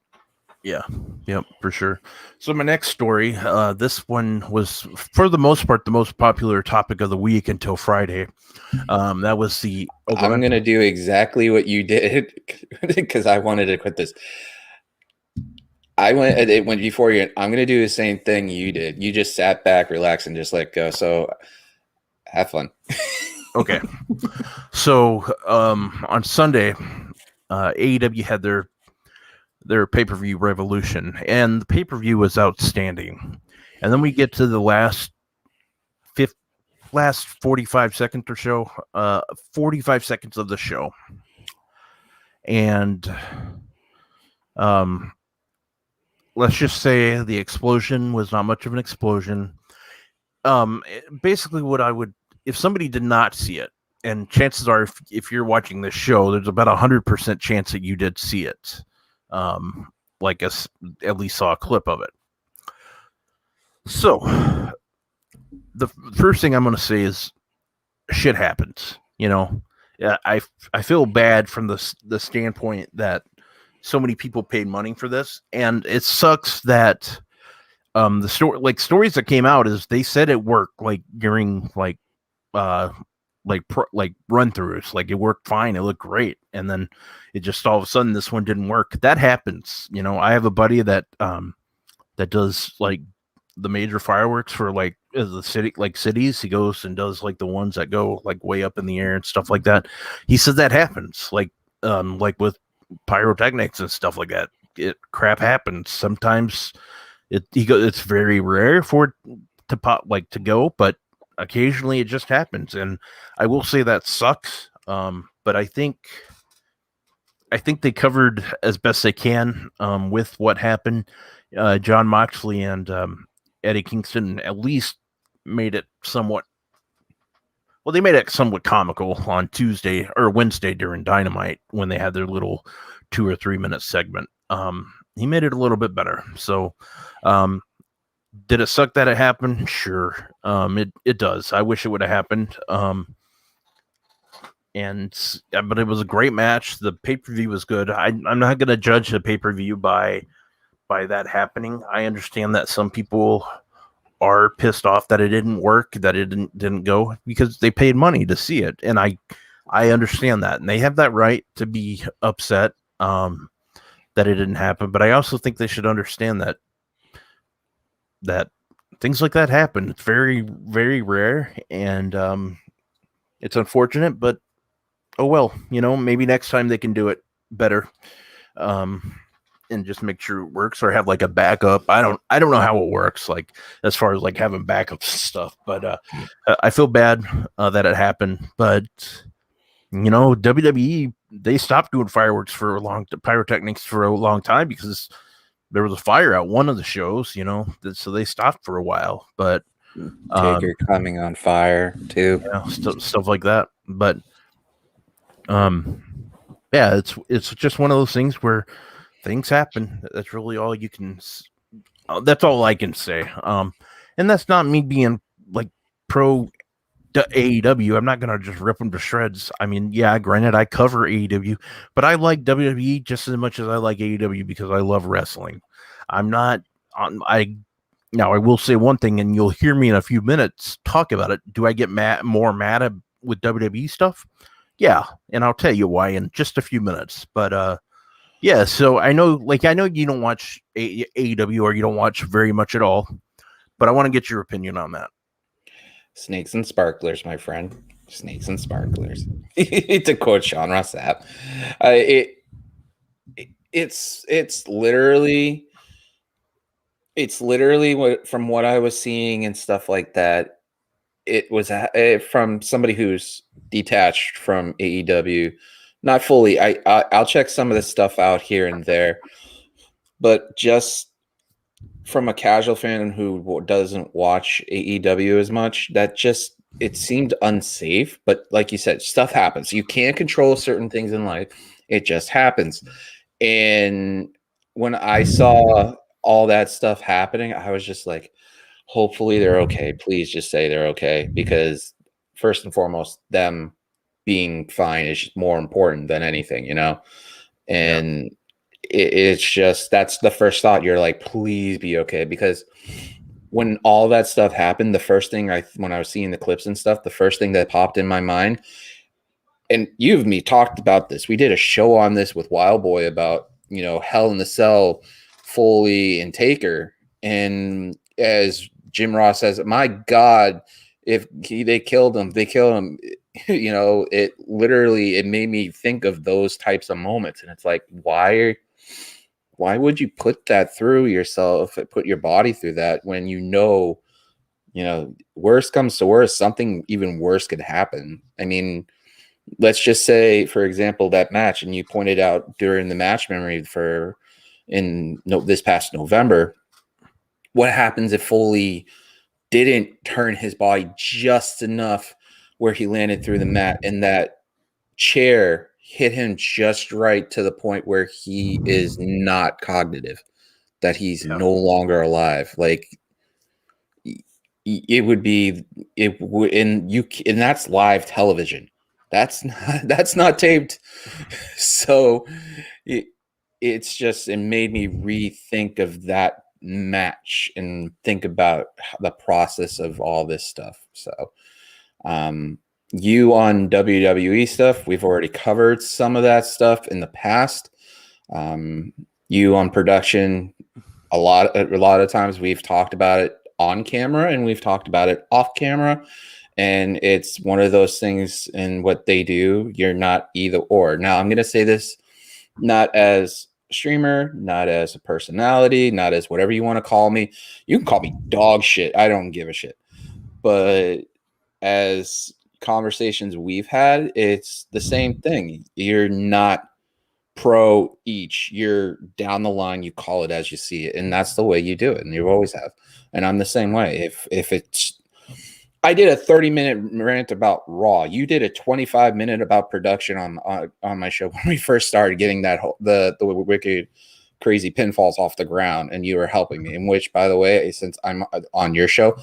Yeah. Yep, for sure. So my next story, this one was, for the most part, the most popular topic of the week until Friday. That was the... I'm going to do exactly what you did, because I wanted to quit this. It went before you. I'm going to do the same thing you did. You just sat back, relaxed, and just let go. So have fun. Okay. So on Sunday, AEW had their pay-per-view Revolution, and the pay-per-view was outstanding. And then we get to the last 45 seconds or so, 45 seconds of the show, and let's just say the explosion was not much of an explosion. Basically, what I would, if somebody did not see it, and chances are, if you're watching this show, there's about 100% chance that you did see it. Like us, at least saw a clip of it. So, the first thing I'm going to say is, shit happens. You know, I feel bad from the standpoint that so many people paid money for this, and it sucks that the stories that came out is they said it worked, like during like run throughs, like it worked fine, it looked great, and then it just all of a sudden this one didn't work. That happens. You know, I have a buddy that does like the major fireworks for like the cities. He goes and does like the ones that go like way up in the air and stuff like that. He says that happens, like with pyrotechnics and stuff like that. Crap happens sometimes. It's very rare for it to pop, like to go, but occasionally it just happens, and I will say that sucks. But I think they covered as best they can with what happened. John Moxley and Eddie Kingston at least made it somewhat. Well, they made it somewhat comical on Tuesday or Wednesday during Dynamite when they had their little 2 or 3 minute segment. He made it a little bit better. So, did it suck that it happened? Sure. It does. I wish it would have happened. But it was a great match. The pay-per-view was good. I'm not going to judge the pay-per-view by that happening. I understand that some people are pissed off that it didn't work, that it didn't go, because they paid money to see it, and I understand that, and they have that right to be upset that it didn't happen. But I also think they should understand that things like that happen. It's very, very rare, and it's unfortunate, but oh well. You know, maybe next time they can do it better, and just make sure it works, or have like a backup. I don't know how it works, like as far as like having backups and stuff. But I feel bad that it happened. But you know, WWE, they stopped doing pyrotechnics for a long time because there was a fire at one of the shows, you know, so they stopped for a while. But Taker coming on fire too, stuff like that. But yeah, it's just one of those things where things happen. That's really all you can. That's all I can say. And that's not me being like pro AEW. I'm not gonna just rip them to shreds. I mean, yeah, granted, I cover AEW, but I like WWE just as much as I like AEW because I love wrestling. I'm not on. I will say one thing, and you'll hear me in a few minutes talk about it. Do I get more mad with WWE stuff? Yeah, and I'll tell you why in just a few minutes. But yeah. So I know you don't watch AEW or you don't watch very much at all, but I want to get your opinion on that. Snakes and sparklers, my friend. Snakes and sparklers. To quote Sean Ross Sapp. It's literally what, from what I was seeing and stuff like that, it was from somebody who's detached from AEW, not fully. I'll check some of this stuff out here and there, but just from a casual fan who doesn't watch AEW as much, that just, it seemed unsafe. But like you said, stuff happens. You can't control certain things in life. It just happens. And when I saw all that stuff happening, I was just like, hopefully they're okay. Please just say they're okay, because first and foremost, them being fine is more important than anything, you know? And it's just, that's the first thought. You're like, please be okay. Because when all that stuff happened, the first thing when I was seeing the clips and stuff, the first thing that popped in my mind, and you and me talked about this, we did a show on this with Wild Boy about, you know, Hell in the Cell, Foley and Taker. And as Jim Ross says, my God, if they killed him, they killed him. You know, it made me think of those types of moments. And it's like, why would you put that through yourself, put your body through that when you know, worst comes to worst, something even worse could happen. I mean, let's just say, for example, that match, and you pointed out during the match memory this past November, what happens if Foley didn't turn his body just enough where he landed through the mat and that chair hit him just right to the point where he is not cognitive, that he's no longer alive. Like, it would be, and that's live television. That's not taped. So it made me rethink of that match and think about the process of all this stuff. So, you on WWE stuff, we've already covered some of that stuff in the past. You on production, a lot of times we've talked about it on camera and we've talked about it off camera. And it's one of those things in what they do. You're not either or. Now, I'm going to say this not as a streamer, not as a personality, not as whatever you want to call me. You can call me dog shit. I don't give a shit. But as conversations we've had, it's the same thing. You're not pro each. You're down the line. You call it as you see it. And that's the way you do it. And you always have. And I'm the same way. If it's, I did a 30-minute rant about Raw. You did a 25-minute about production on my show when we first started getting the wicked crazy pinfalls off the ground, and you were helping me. In which, by the way, since I'm on your show,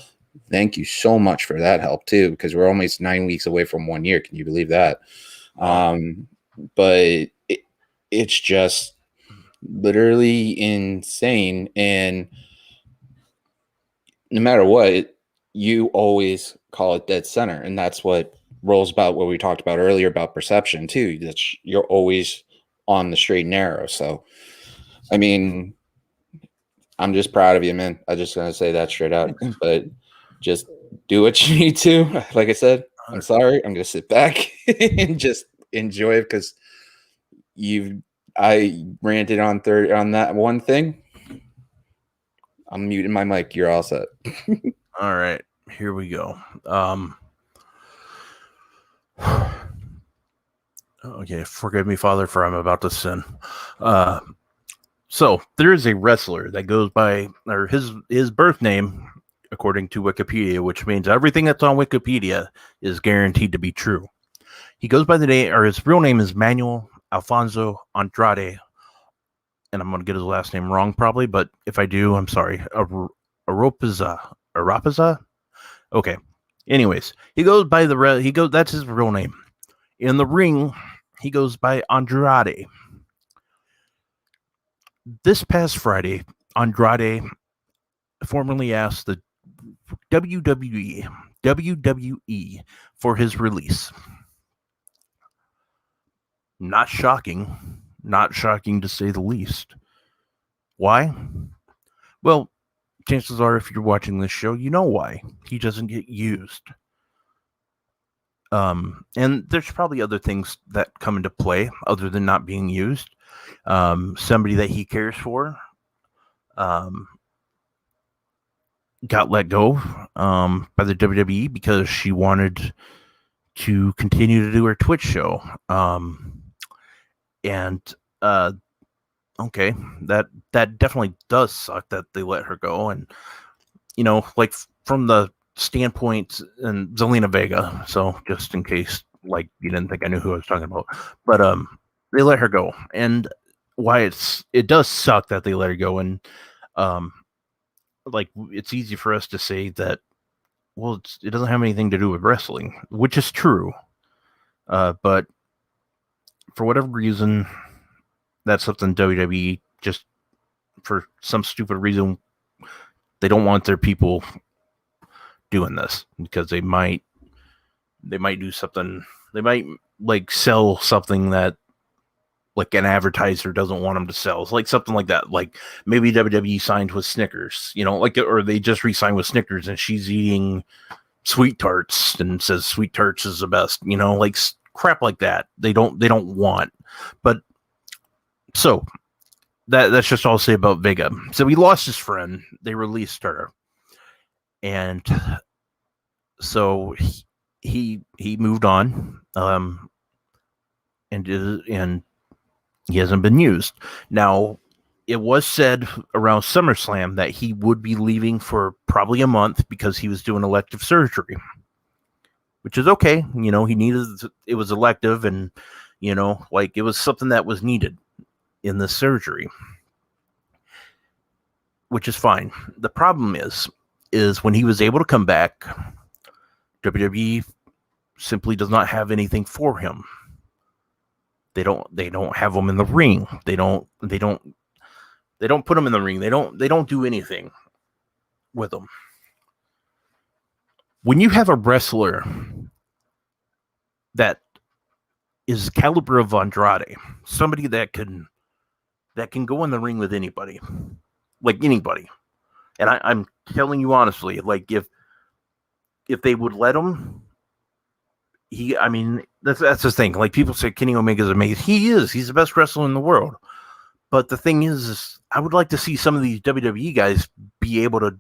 thank you so much for that help too, because we're almost 9 weeks away from 1 year. Can you believe that? But it's just literally insane, and no matter what, you always call it dead center. And that's what rolls about what we talked about earlier about perception too. That you're always on the straight and narrow. So, I mean, I'm just proud of you, man. I'm just going to say that straight out, but just do what you need to. Like I said, I'm sorry. I'm going to sit back and just enjoy it, because I ranted on that one thing. I'm muting my mic. You're all set. All right, here we go. Okay, forgive me, Father, for I'm about to sin. So there is a wrestler that goes by, or his birth name, according to Wikipedia, which means everything that's on Wikipedia is guaranteed to be true. He goes by the name, or his real name is Manuel Alfonso Andrade, and I'm going to get his last name wrong probably, but if I do, I'm sorry. Arapaza? Okay. Anyways, he goes by that's his real name. In the ring, he goes by Andrade. This past Friday, Andrade formally asked the WWE for his release. Not shocking to say the least. Why? Well, chances are, if you're watching this show, you know why. He doesn't get used. And there's probably other things that come into play other than not being used. Somebody that he cares for got let go by the WWE because she wanted to continue to do her Twitch show. Okay, that definitely does suck that they let her go. And, like from the standpoint, and Zelina Vega, so just in case, like, you didn't think I knew who I was talking about, but they let her go. And why it does suck that they let her go. And like, it's easy for us to say that, well, it doesn't have anything to do with wrestling, which is true. But for whatever reason, that's something WWE just, for some stupid reason, they don't want their people doing this, because they might do something. They might like sell something that like an advertiser doesn't want them to sell. It's like something like that. Like maybe WWE signed with Snickers, like, or they just re-signed with Snickers and she's eating Sweet Tarts and says Sweet Tarts is the best, like crap like that. They don't want. But so that's just all I'll say about Vega. So he lost his friend. They released her, and so he moved on, and he hasn't been used. Now, it was said around SummerSlam that he would be leaving for probably a month because he was doing elective surgery, which is okay. He needed it, was elective, and like it was something that was needed in the surgery, which is fine. The problem is when he was able to come back, WWE simply does not have anything for him. They don't have him in the ring. They don't put him in the ring. They don't do anything with him. When you have a wrestler that is caliber of Andrade, somebody that can go in the ring with anybody, like anybody, and I'm telling you honestly, like if they would let him, that's the thing. Like, people say Kenny Omega's amazing. He is. He's the best wrestler in the world. But the thing is I would like to see some of these WWE guys be able to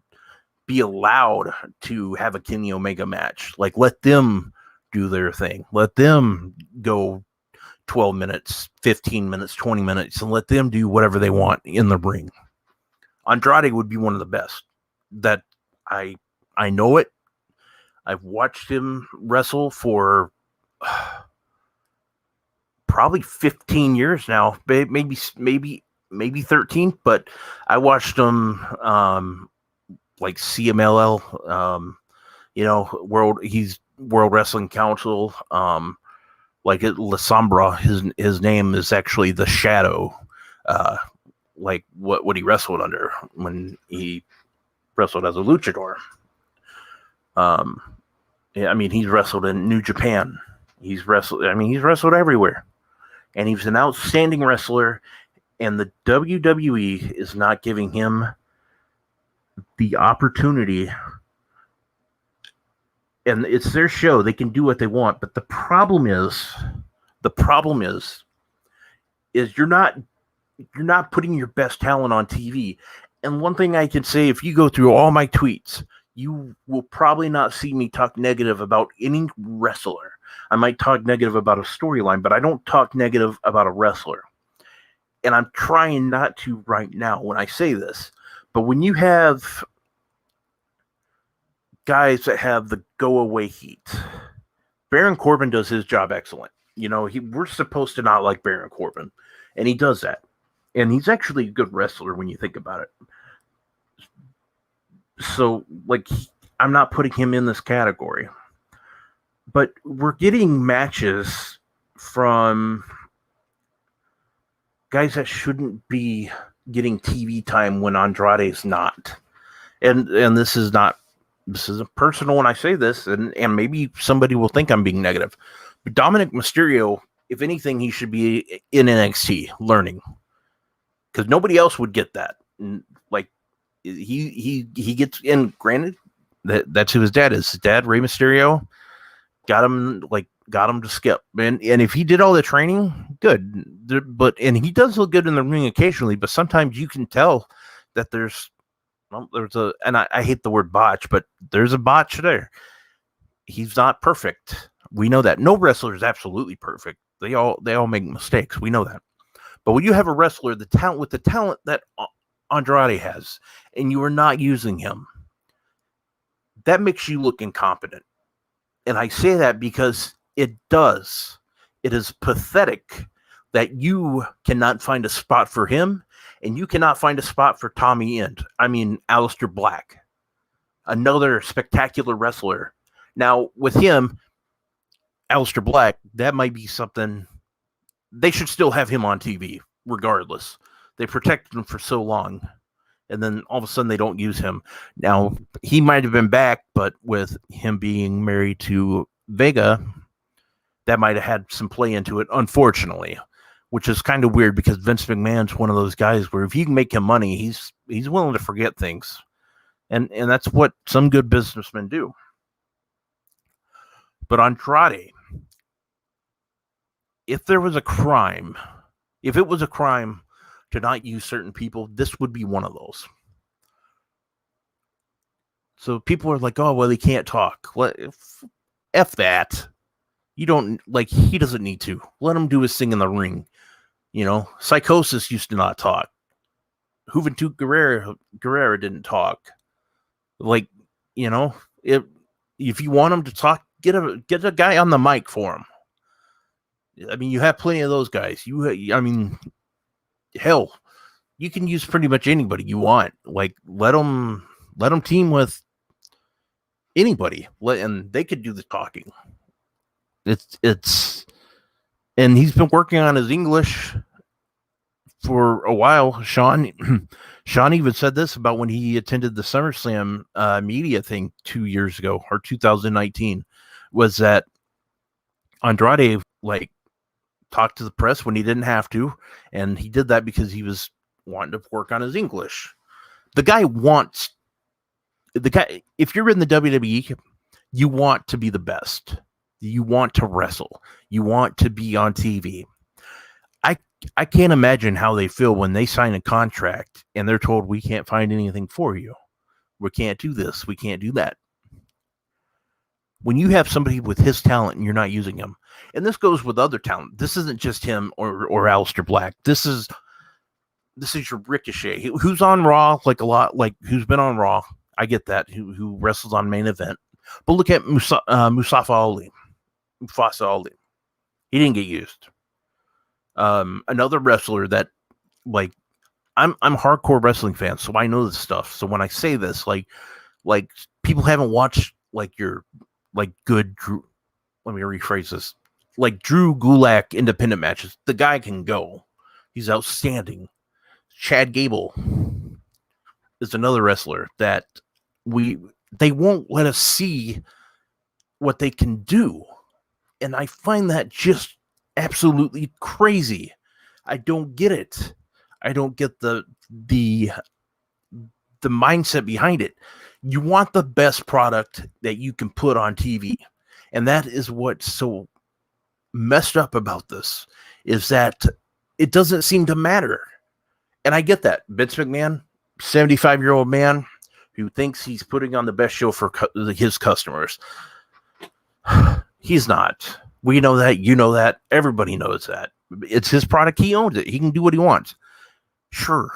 be allowed to have a Kenny Omega match. Like, let them do their thing. Let them go 12 minutes, 15 minutes, 20 minutes, and let them do whatever they want in the ring. Andrade would be one of the best. That I know it. I've watched him wrestle for probably 15 years now, maybe 13, but I watched him like CMLL, he's World Wrestling Council, like La Sombra, his name is actually the Shadow, like what he wrestled under when he wrestled as a luchador. He's wrestled in New Japan. He's wrestled everywhere. And he's an outstanding wrestler, and the WWE is not giving him the opportunity. And it's their show. They can do what they want. But the problem is you're not putting your best talent on TV. And one thing I can say, if you go through all my tweets, you will probably not see me talk negative about any wrestler. I might talk negative about a storyline, but I don't talk negative about a wrestler. And I'm trying not to right now when I say this. But when you have guys that have the go-away heat, Baron Corbin does his job excellent. We're supposed to not like Baron Corbin, and he does that. And he's actually a good wrestler when you think about it. So, like, I'm not putting him in this category. But we're getting matches from guys that shouldn't be getting TV time when Andrade's not. And this isn't personal when I say this, and maybe somebody will think I'm being negative. But Dominic Mysterio, if anything, he should be in NXT learning. Because nobody else would get that. And like he gets in, granted, that's who his dad is. His dad, Rey Mysterio, got him to skip. And if he did all the training, good. But he does look good in the ring occasionally, but sometimes you can tell that there's and I hate the word botch, but there's a botch there. He's not perfect. We know that. No wrestler is absolutely perfect. They all make mistakes. We know that. But when you have a wrestler, the talent that Andrade has, and you are not using him, that makes you look incompetent. And I say that because it does. It is pathetic that you cannot find a spot for him, and you cannot find a spot for Aleister Black, another spectacular wrestler. Now, with him, Aleister Black, that might be something. They should still have him on TV, regardless. They protected him for so long, and then all of a sudden they don't use him. Now, he might have been back, but with him being married to Vega, that might have had some play into it, unfortunately, which is kind of weird because Vince McMahon's one of those guys where if you can make him money, he's willing to forget things. And that's what some good businessmen do. But Andrade, if it was a crime to not use certain people, this would be one of those. So people are like, oh, well, he can't talk. F that. You don't, he doesn't need to. Let him do his thing in the ring. Psychosis used to not talk. Juventud Guerrera didn't talk. If you want him to talk, get a guy on the mic for him. I mean, you have plenty of those guys. Hell, you can use pretty much anybody you want. Let them team with anybody, and they could do the talking. And he's been working on his English for a while. Sean even said this about when he attended the SummerSlam media thing 2 years ago, or 2019, was that Andrade talked to the press when he didn't have to, and he did that because he was wanting to work on his English. If you're in the WWE, you want to be the best. You want to wrestle. You want to be on TV. I can't imagine how they feel when they sign a contract and they're told, we can't find anything for you. We can't do this. We can't do that. When you have somebody with his talent and you're not using him, and this goes with other talent. This isn't just him or Aleister Black. This is your Ricochet, who's on Raw who's been on Raw. I get that, who wrestles on Main Event. But look at Mustafa Ali. He didn't get used. Another wrestler that I'm hardcore wrestling fan, so I know this stuff. So when I say this, people haven't watched good Drew. Let me rephrase this. Drew Gulak independent matches. The guy can go. He's outstanding. Chad Gable is another wrestler that they won't let us see what they can do. And I find that just absolutely crazy. I don't get it. I don't get the mindset behind it. You want the best product that you can put on TV. And that is what's so messed up about this, is that it doesn't seem to matter. And I get that. Vince McMahon, 75-year-old man who thinks he's putting on the best show for his customers. He's not. We know that. You know that. Everybody knows that. It's his product. He owns it. He can do what he wants. Sure.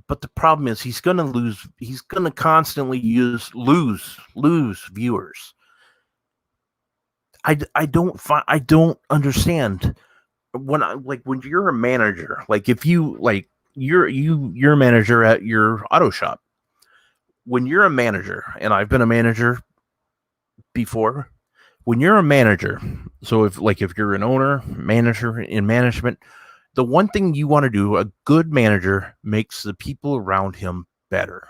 But the problem is he's going to lose. He's going to constantly lose viewers. I don't understand when you're a manager, if you're a manager at your auto shop, when you're a manager, and I've been a manager before, when you're a manager, so if you're an owner, manager in management, the one thing you want to do, a good manager makes the people around him better.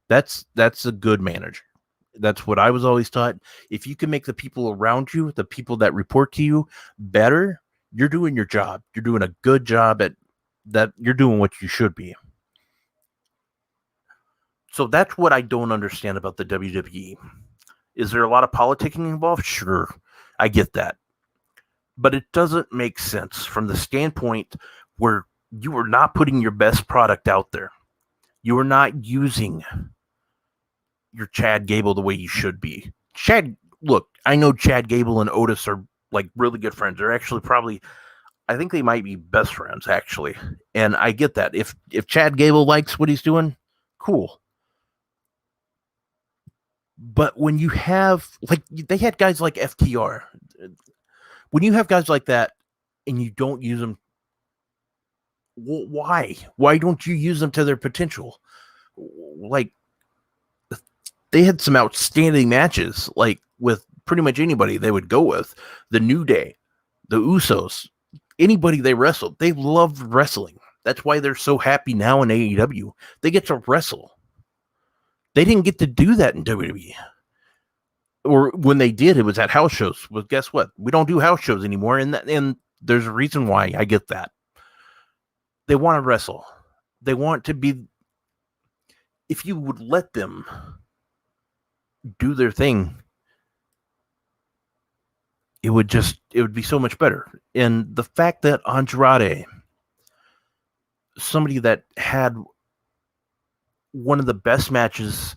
That's a good manager. That's what I was always taught. If you can make the people around you, the people that report to you, better, you're doing your job. You're doing a good job at that. You're doing what you should be. So that's what I don't understand about the WWE. Is there a lot of politicking involved? Sure, I get that. But it doesn't make sense from the standpoint where you are not putting your best product out there. You are not using your Chad Gable the way you should be. Look, I know Chad Gable and Otis are like really good friends. They're actually probably, I think they might be best friends actually. And I get that. If Chad Gable likes what he's doing, cool. But when you have, like, they had guys like FTR. When you have guys like that and you don't use them, why? Why don't you use them to their potential? Like, they had some outstanding matches, like with pretty much anybody they would go with. The New Day, the Usos, anybody they wrestled. They loved wrestling. That's why they're so happy now in AEW. They get to wrestle. They didn't get to do that in WWE. Or when they did, it was at house shows. Well, guess what? We don't do house shows anymore, and there's a reason why. I get that. They want to wrestle. They want to be. If you would let them do their thing, it would be so much better. And the fact that Andrade, somebody that had one of the best matches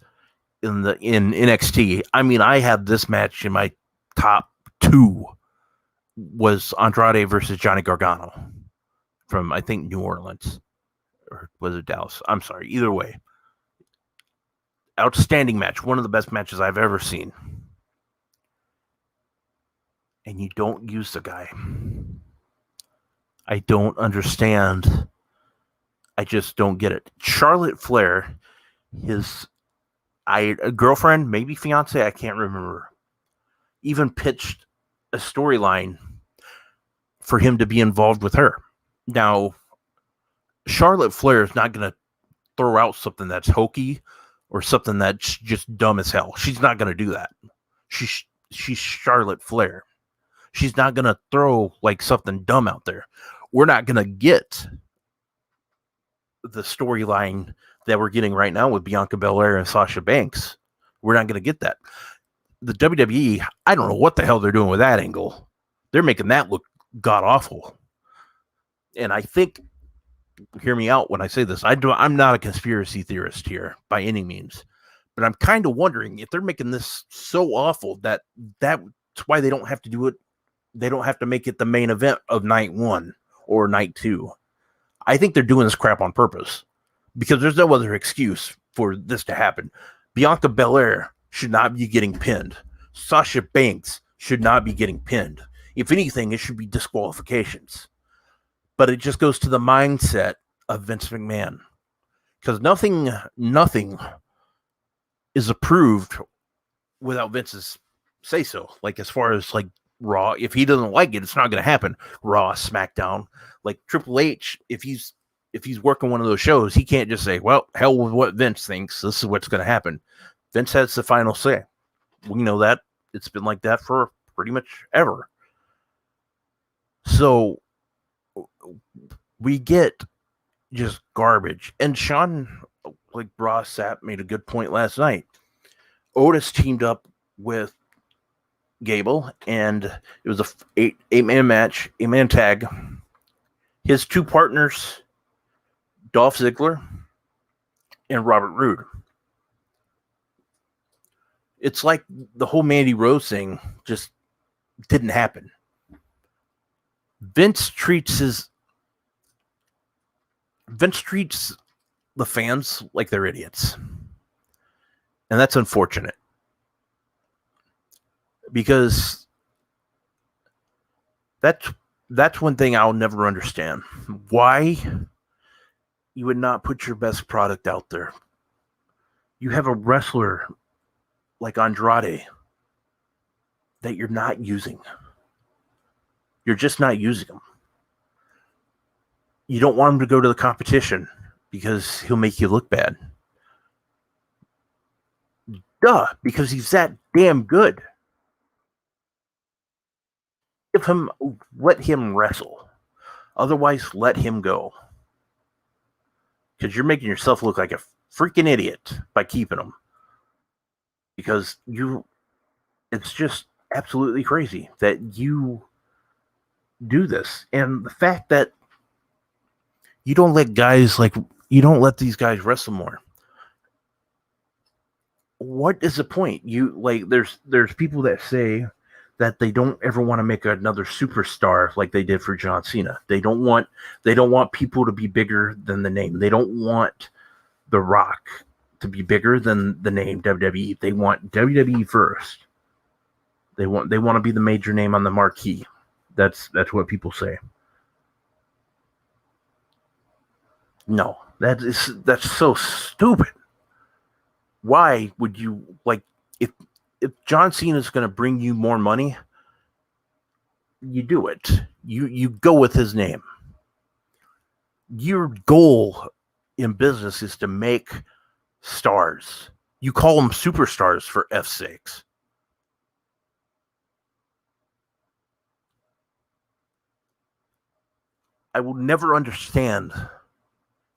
in NXT, I mean, I had this match in my top 2, was Andrade versus Johnny Gargano from, I think, New Orleans, or was it Dallas? I'm sorry. Either way, outstanding match, one of the best matches I've ever seen. And you don't use the guy. I don't understand. I just don't get it. Charlotte Flair, a girlfriend, maybe fiance, I can't remember, even pitched a storyline for him to be involved with her. Now, Charlotte Flair is not going to throw out something that's hokey or something that's just dumb as hell. She's not going to do that. She's Charlotte Flair. She's not going to throw like something dumb out there. We're not going to get the storyline that we're getting right now with Bianca Belair and Sasha Banks. We're not going to get that. The WWE, I don't know what the hell they're doing with that angle. They're making that look god-awful. And I think, hear me out when I say this, I'm not a conspiracy theorist here by any means, but I'm kind of wondering if they're making this so awful that's why they don't have to do it. They don't have to make it the main event of night 1 or night 2. I think they're doing this crap on purpose because there's no other excuse for this to happen. Bianca Belair should not be getting pinned. Sasha Banks should not be getting pinned. If anything, it should be disqualifications. But it just goes to the mindset of Vince McMahon. Because nothing is approved without Vince's say-so. Like, as far as, like, Raw, if he doesn't like it, it's not going to happen. Raw, SmackDown. Like, Triple H, if he's working one of those shows, he can't just say, well, hell with what Vince thinks. This is what's going to happen. Vince has the final say. We know that. It's been like that for pretty much ever. So we get just garbage. And Sean, like Ross Sapp made a good point last night. Otis teamed up with Gable, and it was a eight-man match, 8-man tag. His 2 partners, Dolph Ziggler and Robert Roode. It's like the whole Mandy Rose thing just didn't happen. Vince treats the fans like they're idiots. And that's unfortunate. Because that's one thing I'll never understand. Why you would not put your best product out there. You have a wrestler like Andrade that you're not using. You're just not using him. You don't want him to go to the competition because he'll make you look bad. Duh, because he's that damn good. Let him wrestle. Otherwise, let him go. Because you're making yourself look like a freaking idiot by keeping him. Because it's just absolutely crazy that you do this. And the fact that you don't let these guys wrestle more. What is the point? There's people that say that they don't ever want to make another superstar like they did for John Cena. They don't want people to be bigger than the name. They don't want The Rock to be bigger than the name WWE. They want WWE first. They want to be the major name on the marquee. That's what people say. No, that's so stupid. Why would you if John Cena is going to bring you more money, you do it. You go with his name. Your goal in business is to make stars. You call them superstars for F's sakes. I will never understand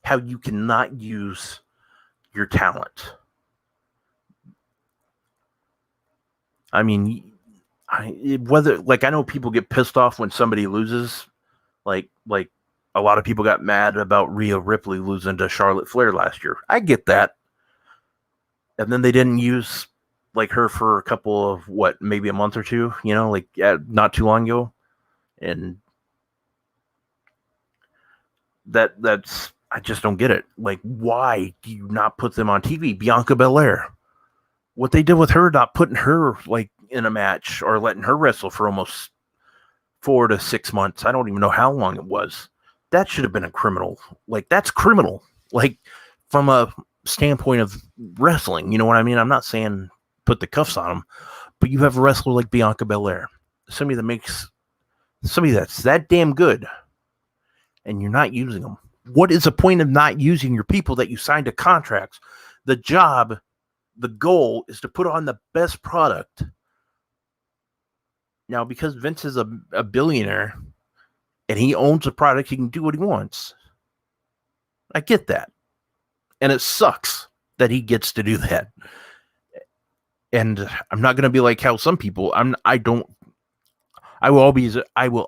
how you cannot use your talent. I mean, I know people get pissed off when somebody loses, like a lot of people got mad about Rhea Ripley losing to Charlotte Flair last year. I get that. And then they didn't use her for a couple of maybe a month or two, not too long ago. And that's I just don't get it. Why do you not put them on TV? Bianca Belair. What they did with her, not putting her in a match or letting her wrestle for almost 4 to 6 months. I don't even know how long it was. That should have been a criminal. That's criminal. From a standpoint of wrestling, you know what I mean? I'm not saying put the cuffs on them, but you have a wrestler like Bianca Belair, somebody that's that damn good, and you're not using them. What is the point of not using your people that you signed to contracts? The goal is to put on the best product. Now, because Vince is a billionaire and he owns the product, he can do what he wants. I get that. And it sucks that he gets to do that. And I'm not going to be like how some people, I will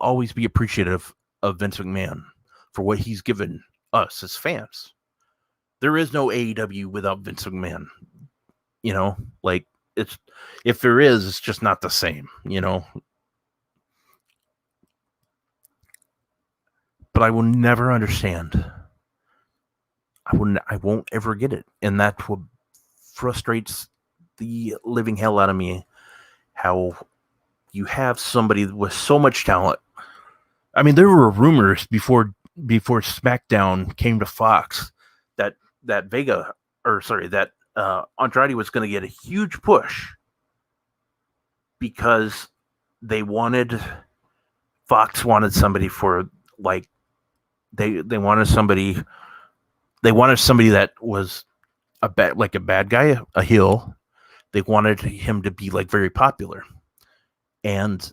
always be appreciative of Vince McMahon for what he's given us as fans. There is no AEW without Vince McMahon. If there is, it's just not the same, But I will never understand. I won't ever get it. And that's what frustrates the living hell out of me. How you have somebody with so much talent. I mean, there were rumors before SmackDown came to Fox that Andrade was going to get a huge push because Fox wanted somebody for they wanted somebody that was a bad guy, a heel. They wanted him to be very popular, and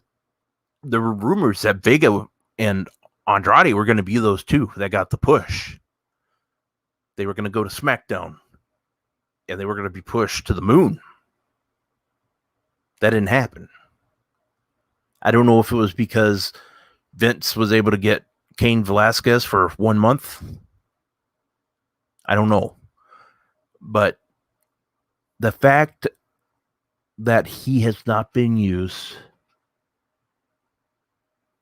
there were rumors that Vega and Andrade were going to be those two that got the push. They were going to go to SmackDown, and they were going to be pushed to the moon. That didn't happen. I don't know if it was because Vince was able to get Cain Velasquez for 1 month. I don't know. But the fact that he has not been used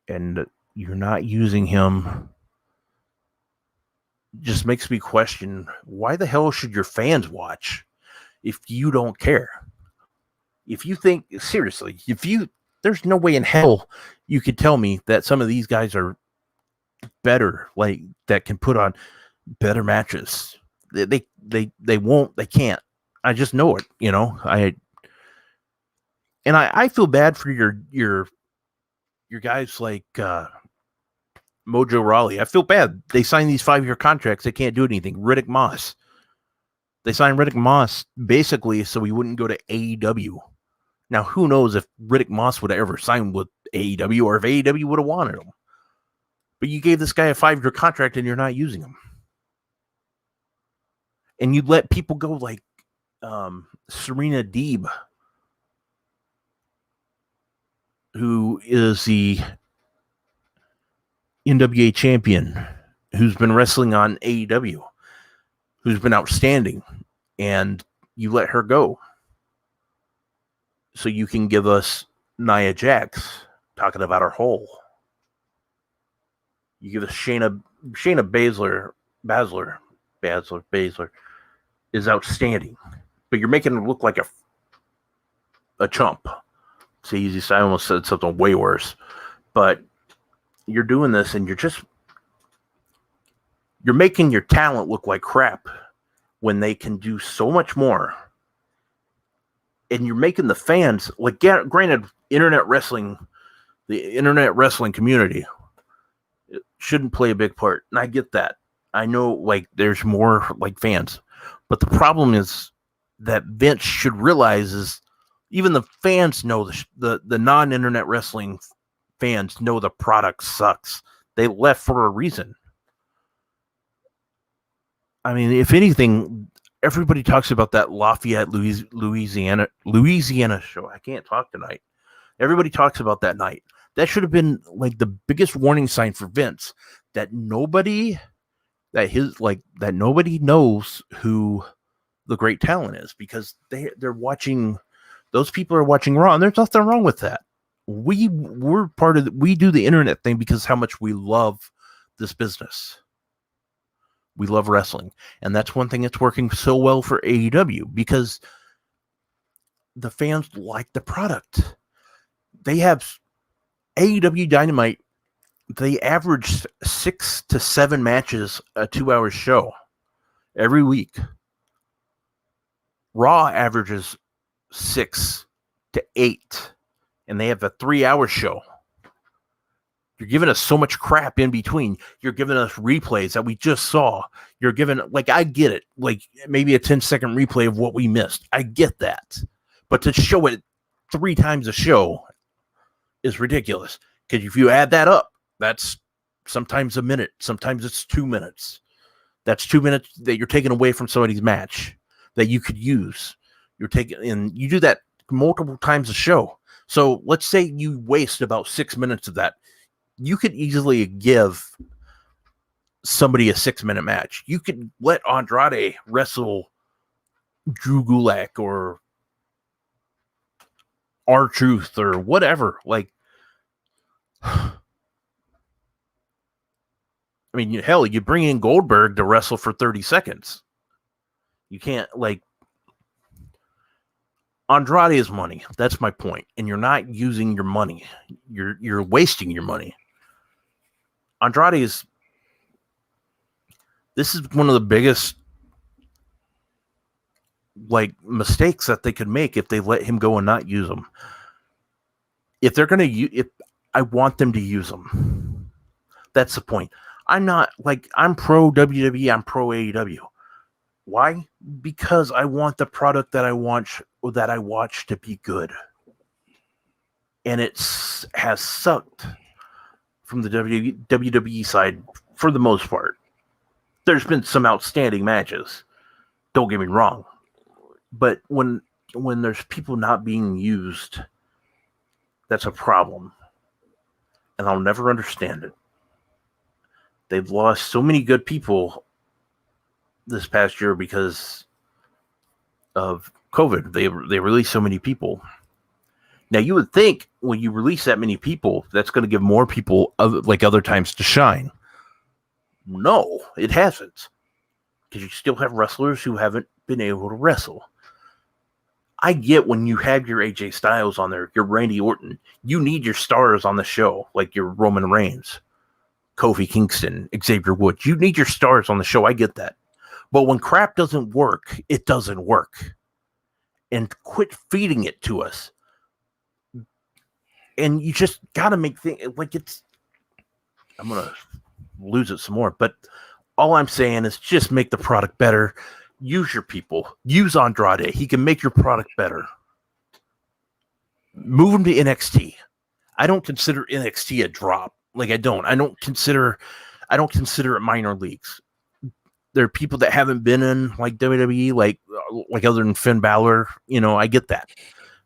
and you're not using him just makes me question, why the hell should your fans watch if you don't care? If you think, seriously, there's no way in hell you could tell me that some of these guys are better, that can put on better matches. They won't, they can't. I just know it, you know. I feel bad for your guys like Mojo Rawley. I feel bad. They signed these 5-year contracts. They can't do anything. Riddick Moss. They signed Riddick Moss basically so he wouldn't go to AEW. Now, who knows if Riddick Moss would have ever signed with AEW or if AEW would have wanted him. But you gave this guy a 5-year contract and you're not using him. And you let people go like Serena Deeb, who is the NWA champion, who's been wrestling on AEW, who's been outstanding, and you let her go so you can give us Nia Jax talking about her hole. You give us Shayna Baszler is outstanding, but you're making her look like a chump. It's easy. I almost said something way worse, but you're doing this and you're making your talent look like crap when they can do so much more. And you're making the fans, like, granted, the internet wrestling community shouldn't play a big part. And I get that. I know, like, there's more, like, fans. But the problem is that Vince should realize is even the fans know, the non-internet wrestling fans know the product sucks. They left for a reason. I mean, if anything, everybody talks about that Lafayette, Louisiana show. I can't talk tonight. Everybody talks about that night. That should have been like the biggest warning sign for Vince that nobody knows who the great talent is, because they're watching. Those people are watching Raw, and there's nothing wrong with that. We're part of we do the internet thing because how much we love this business. We love wrestling. And that's one thing that's working so well for AEW, because the fans like the product. They have AEW Dynamite. They average 6 to 7 matches a 2-hour show every week. Raw averages 6 to 8, and they have a 3-hour show. You're giving us so much crap in between. You're giving us replays that we just saw. You're giving, like, I get it, like maybe a 10-second replay of what we missed. I get that. But to show it 3 times a show is ridiculous. Because if you add that up, that's sometimes a minute. Sometimes it's 2 minutes. That's 2 minutes that you're taking away from somebody's match that you could use. You're taking, and you do that multiple times a show. So let's say you waste about 6 minutes of that. You could easily give somebody a 6-minute match. You could let Andrade wrestle Drew Gulak or R-Truth or whatever. Like, I mean, hell, you bring in Goldberg to wrestle for 30 seconds. You can't, like, Andrade is money. That's my point. And you're not using your money. You're wasting your money. Andrade is, this is one of the biggest, like, mistakes that they could make if they let him go and not use him. If they're going to use, I want them to use him. That's the point. I'm not, like, I'm pro WWE, I'm pro AEW. Why? Because I want the product that I watch to be good. And it has sucked from the WWE side for the most part. There's been some outstanding matches. Don't get me wrong. But when there's people not being used, that's a problem. And I'll never understand it. They've lost so many good people this past year because of COVID. They released so many people. Now, you would think when you release that many people, that's going to give more people other times to shine. No, it hasn't. Because you still have wrestlers who haven't been able to wrestle. I get when you have your AJ Styles on there, your Randy Orton, you need your stars on the show, like your Roman Reigns, Kofi Kingston, Xavier Woods. You need your stars on the show. I get that. But when crap doesn't work, it doesn't work. and quit feeding it to us. And you just got to make things like I'm going to lose it some more, but all I'm saying is just make the product better. Use your people. Use Andrade. He can make your product better. Move him to NXT. I don't consider NXT a drop. Like I don't consider it minor leagues. There are people that haven't been in like WWE, like other than Finn Balor. I get that.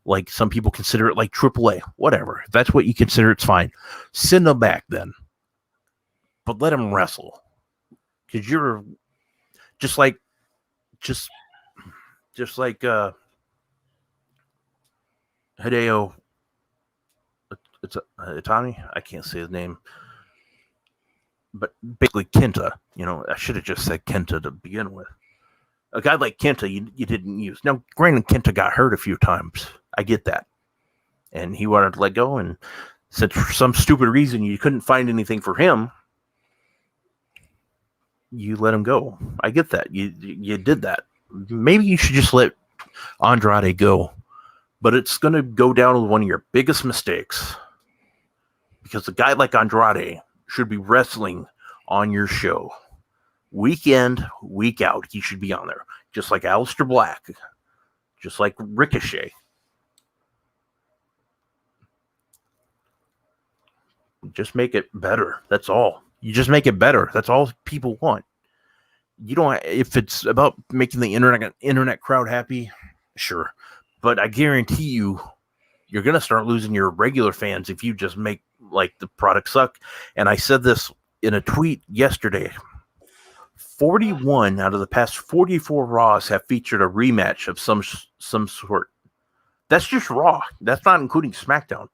Like some people consider it like AAA, whatever. If that's what you consider, it's fine. Send them back then, but let them wrestle. Because you're just like Hideo. It's Itami. I can't say his name, but basically Kenta. I should have just said Kenta to begin with. A guy like Kenta, you didn't use. Now, granted, Kenta got hurt a few times. I get that, and he wanted to let go. And since for some stupid reason you couldn't find anything for him, you let him go. I get that. You did that. Maybe you should just let Andrade go. But it's going to go down with one of your biggest mistakes. Because a guy like Andrade should be wrestling on your show. Week in, week out, he should be on there. Just like Aleister Black. Just like Ricochet. Just make it better. That's all. You just make it better. That's all people want. You don't. If it's about making the internet crowd happy, sure. But I guarantee you're going to start losing your regular fans if you just make like the product suck. And I said this in a tweet yesterday. 41 out of the past 44 Raws have featured a rematch of some sort. That's just Raw. That's not including SmackDown.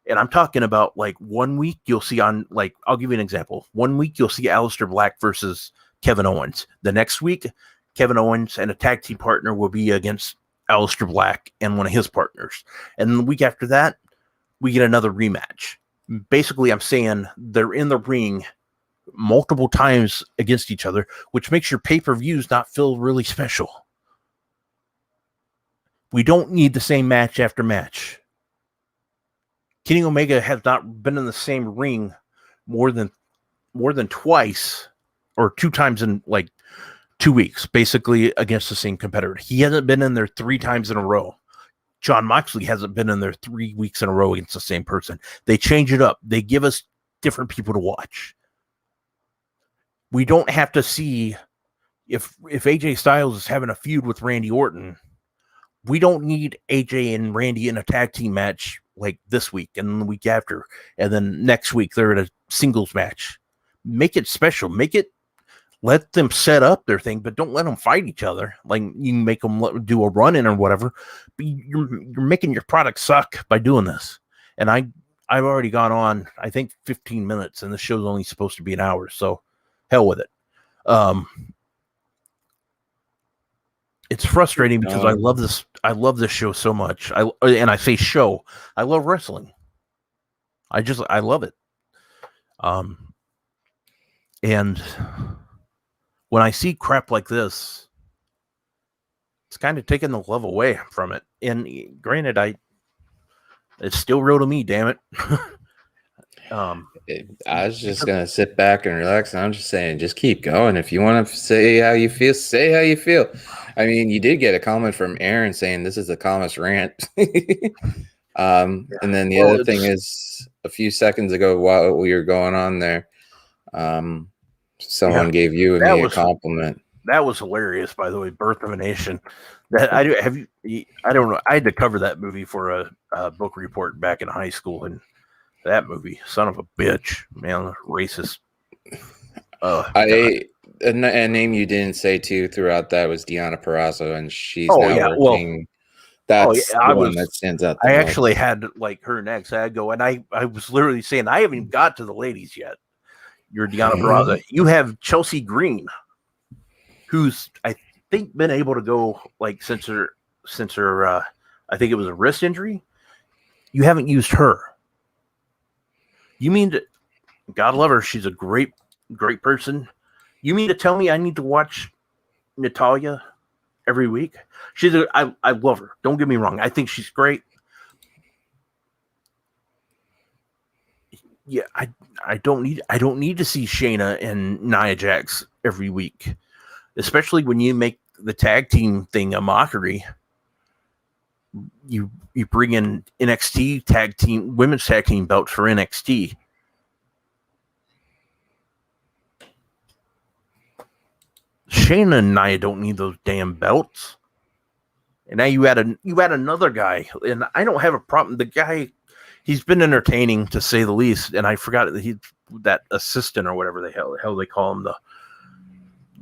And I'm talking about like 1 week you'll see on like, I'll give you an example. 1 week you'll see Aleister Black versus Kevin Owens. The next week, Kevin Owens and a tag team partner will be against Aleister Black and one of his partners. And the week after that, we get another rematch. Basically, I'm saying they're in the ring multiple times against each other, which makes your pay-per-views not feel really special. We don't need the same match after match. Kenny Omega has not been in the same ring more than twice or 2 times in like 2 weeks, basically against the same competitor. He hasn't been in there 3 times in a row. Jon Moxley hasn't been in there 3 weeks in a row against the same person. They change it up. They give us different people to watch. We don't have to see if AJ Styles is having a feud with Randy Orton. We don't need AJ and Randy in a tag team match like this week and the week after. And then next week they're in a singles match. Make it special. Let them set up their thing, but don't let them fight each other. Like you can make them do a run-in or whatever. But you're making your product suck by doing this. And I've already gone on, I think 15 minutes, and the show's only supposed to be an hour. So hell with it. It's frustrating because I love this. I love this show so much. And I say show. I love wrestling. I love it. And when I see crap like this, it's kind of taking the love away from it. And granted, it's still real to me. Damn it. I was just gonna sit back and relax, and I'm just saying, just keep going. If you want to say how you feel, say how you feel. I mean, you did get a comment from Aaron saying this is the calmest rant. And then the other thing is, a few seconds ago, while we were going on there, someone gave you and me a compliment. That was hilarious, by the way. Birth of a Nation. I don't know. I had to cover that movie for a book report back in high school, and that movie, son of a bitch, man, racist. A name you didn't say too throughout that was Deonna Purrazzo, and she's now working. That's the one that stands out. I actually had like her next. I had to go, and I was literally saying I haven't even got to the ladies yet. You're Deonna Purrazzo. You have Chelsea Green, who's I think been able to go like since her I think it was a wrist injury. You haven't used her. You mean to, God love her, she's a great person. You mean to tell me I need to watch Natalya every week. I love her. Don't get me wrong. I think she's great. Yeah, I don't need to see Shayna and Nia Jax every week, especially when you make the tag team thing a mockery. You bring in NXT women's tag team belts for NXT. Shayna and Nia don't need those damn belts. And now you add another guy, and I don't have a problem. The guy, he's been entertaining to say the least, and I forgot that assistant or whatever the hell they call him.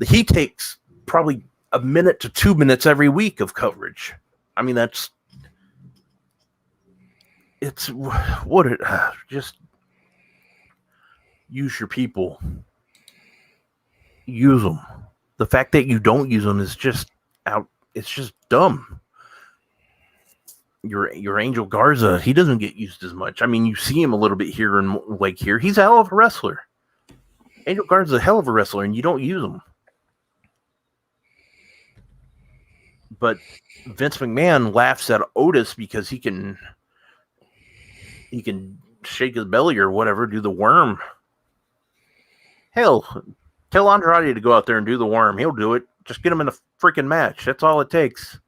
He takes probably a minute to 2 minutes every week of coverage. I mean, just use your people, use them. The fact that you don't use them is just out. It's just dumb. Your Angel Garza, he doesn't get used as much. I mean, you see him a little bit here and like here. He's a hell of a wrestler. Angel Garza's a hell of a wrestler, and you don't use him. But Vince McMahon laughs at Otis because he can shake his belly or whatever, do the worm. Hell, tell Andrade to go out there and do the worm. He'll do it. Just get him in a freaking match. That's all it takes.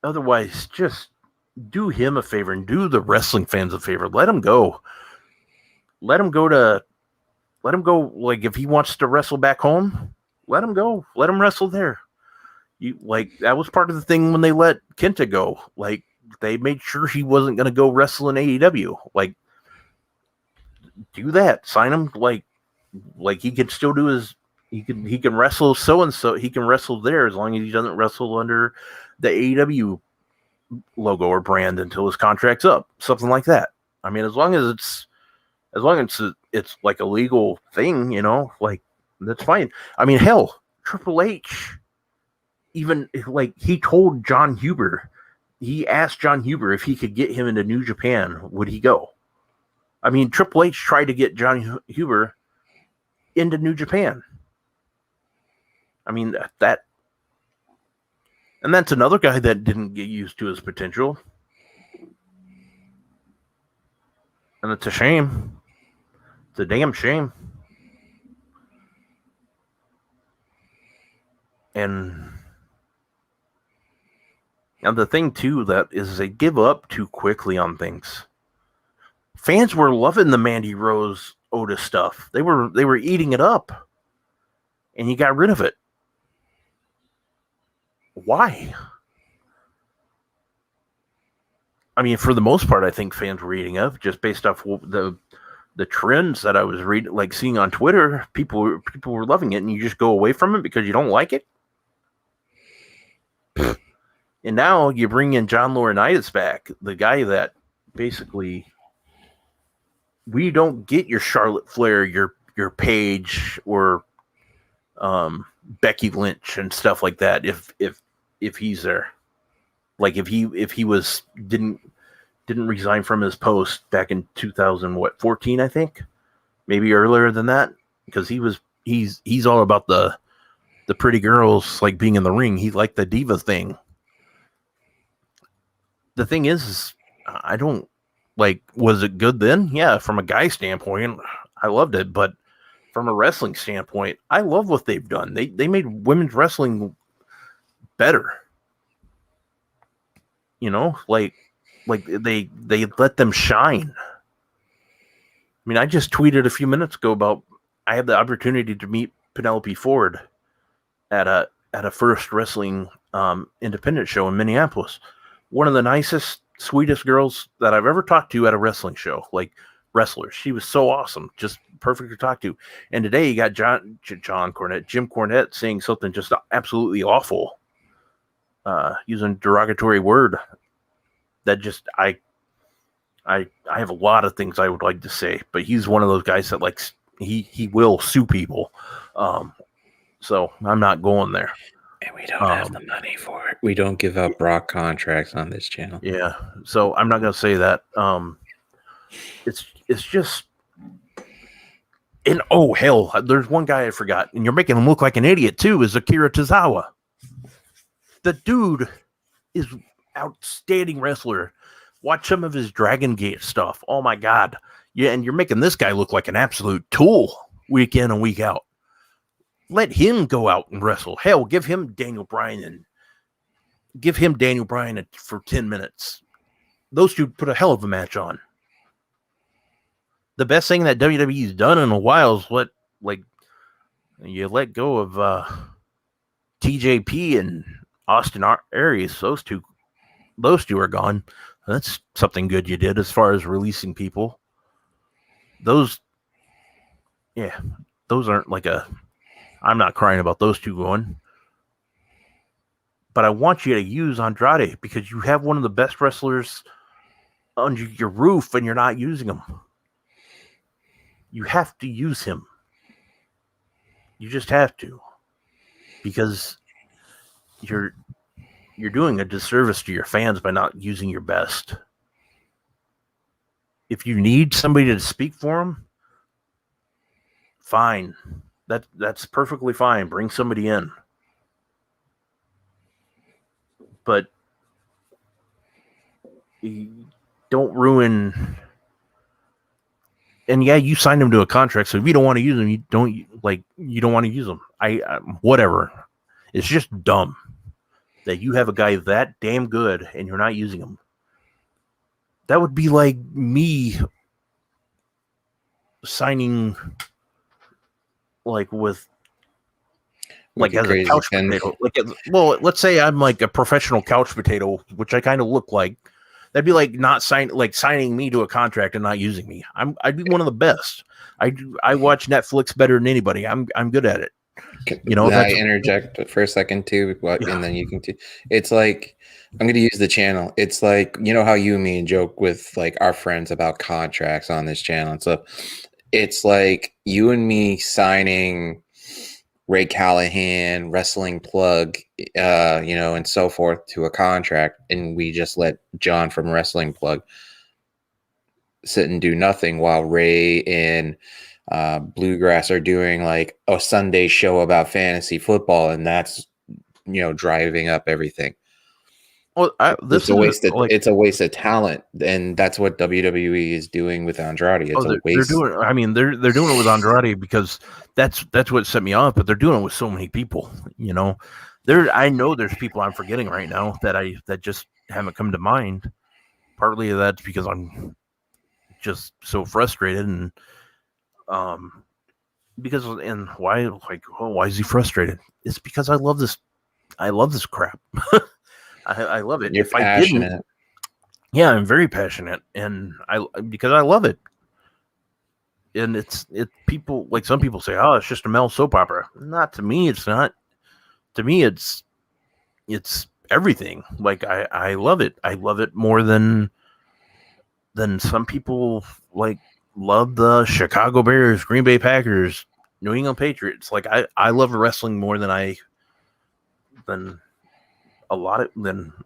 Otherwise, just do him a favor and do the wrestling fans a favor. Let him go. Let him go. Like, if he wants to wrestle back home, let him go. Let him wrestle there. That was part of the thing when they let Kenta go. Like, they made sure he wasn't going to go wrestle in AEW. Like, do that. Sign him. Like he can still do he can wrestle so and so. He can wrestle there as long as he doesn't wrestle under the AEW logo or brand until his contract's up. Something like that. I mean, as long as it's like a legal thing, like, that's fine. I mean, hell, Triple H, even like, he told John Huber, he asked John Huber if he could get him into New Japan, would he go? I mean, Triple H tried to get John Huber into New Japan. I mean, and that's another guy that didn't get used to his potential. And it's a shame. It's a damn shame. And the thing, too, that is they give up too quickly on things. Fans were loving the Mandy Rose Otis stuff. They were eating it up. And you got rid of it. Why? I mean, for the most part, I think fans were eating up just based off the trends that I was reading, like seeing on Twitter. People were loving it, and you just go away from it because you don't like it. And now you bring in John Laurinaitis back, the guy that basically, we don't get your Charlotte Flair, your Paige, or Becky Lynch and stuff like that. If he's there, like if he didn't resign from his post back in 2014, I think, maybe earlier than that, because he's all about the pretty girls, like being in the ring. He liked the diva thing. The thing is I don't like. Was it good then? Yeah, from a guy standpoint, I loved it, but from a wrestling standpoint, I love what they've done. They made women's wrestling better. Like they let them shine. I mean, I just tweeted a few minutes ago about I had the opportunity to meet Penelope Ford at a First Wrestling independent show in Minneapolis. One of the nicest, sweetest girls that I've ever talked to at a wrestling show, like wrestlers. She was so awesome, just perfect to talk to. And today you got Jim Cornette saying something just absolutely awful, using a derogatory word. That just I have a lot of things I would like to say, but he's one of those guys that likes he will sue people. So I'm not going there. And we don't have the money for it. We don't give out Brock contracts on this channel. Yeah, so I'm not going to say that. It's just And oh hell, there's one guy I forgot, and you're making him look like an idiot too. Is Akira Tazawa? The dude is outstanding wrestler. Watch some of his Dragon Gate stuff. Oh my god, yeah, and you're making this guy look like an absolute tool week in and week out. Let him go out and wrestle. Hell, give him Daniel Bryan for 10 minutes. Those two put a hell of a match on. The best thing that WWE's done in a while is you let go of TJP and Austin Aries. Those two are gone. That's something good you did as far as releasing people. Those aren't I'm not crying about those two going. But I want you to use Andrade because you have one of the best wrestlers under your roof and you're not using him. You have to use him. You just have to. Because you're doing a disservice to your fans by not using your best. If you need somebody to speak for them, fine. That's perfectly fine. Bring somebody in. But you don't ruin. And yeah, you signed him to a contract, so if you don't want to use him, you don't want to use him. Whatever. It's just dumb that you have a guy that damn good and you're not using him. That would be like me signing as a couch potato. Let's say I'm like a professional couch potato, which I kind of look like. That'd be like signing me to a contract and not using me. I'd be one of the best. I watch Netflix better than anybody. I'm good at it. Can I interject for a second too? And then you can. It's like I'm going to use the channel. It's like how you and me joke with like our friends about contracts on this channel and stuff. It's like you and me signing Ray Callahan, Wrestling Plug, and so forth to a contract, and we just let John from Wrestling Plug sit and do nothing while Ray and Bluegrass are doing like a Sunday show about fantasy football, and that's driving up everything. Well, it's a waste of talent, and that's what WWE is doing with Andrade. It's a waste. They're doing it with Andrade because that's what set me off. But they're doing it with so many people. I know there's people I'm forgetting right now that just haven't come to mind. Partly that's because I'm just so frustrated, and why is he frustrated? It's because I love this crap. I love it. You're passionate. I'm very passionate, and because I love it. And it's people like some people say, "Oh, it's just a male soap opera." Not to me, it's not. To me, it's everything. Like I love it. I love it more than some people love the Chicago Bears, Green Bay Packers, New England Patriots. Like I love wrestling more than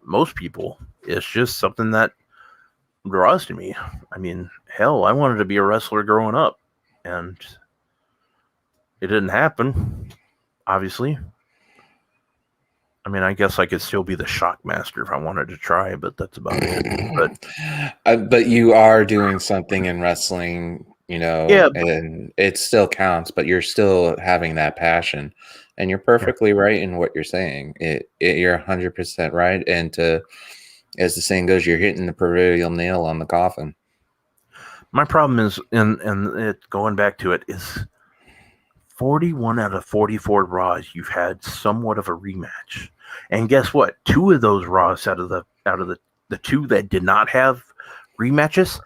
most people. It's just something that draws to me. I mean, hell, I wanted to be a wrestler growing up, and it didn't happen, obviously. I mean, I guess I could still be the Shockmaster if I wanted to try, but that's about it. But you are doing something in wrestling, and it still counts, but you're still having that passion. And you're perfectly right in what you're saying. You're 100% right. And as the saying goes, you're hitting the proverbial nail on the coffin. My problem is, and it going back to it, is 41 out of 44 Raws you've had somewhat of a rematch. And guess what? 2 of those Raws out of the 2 that did not have rematches,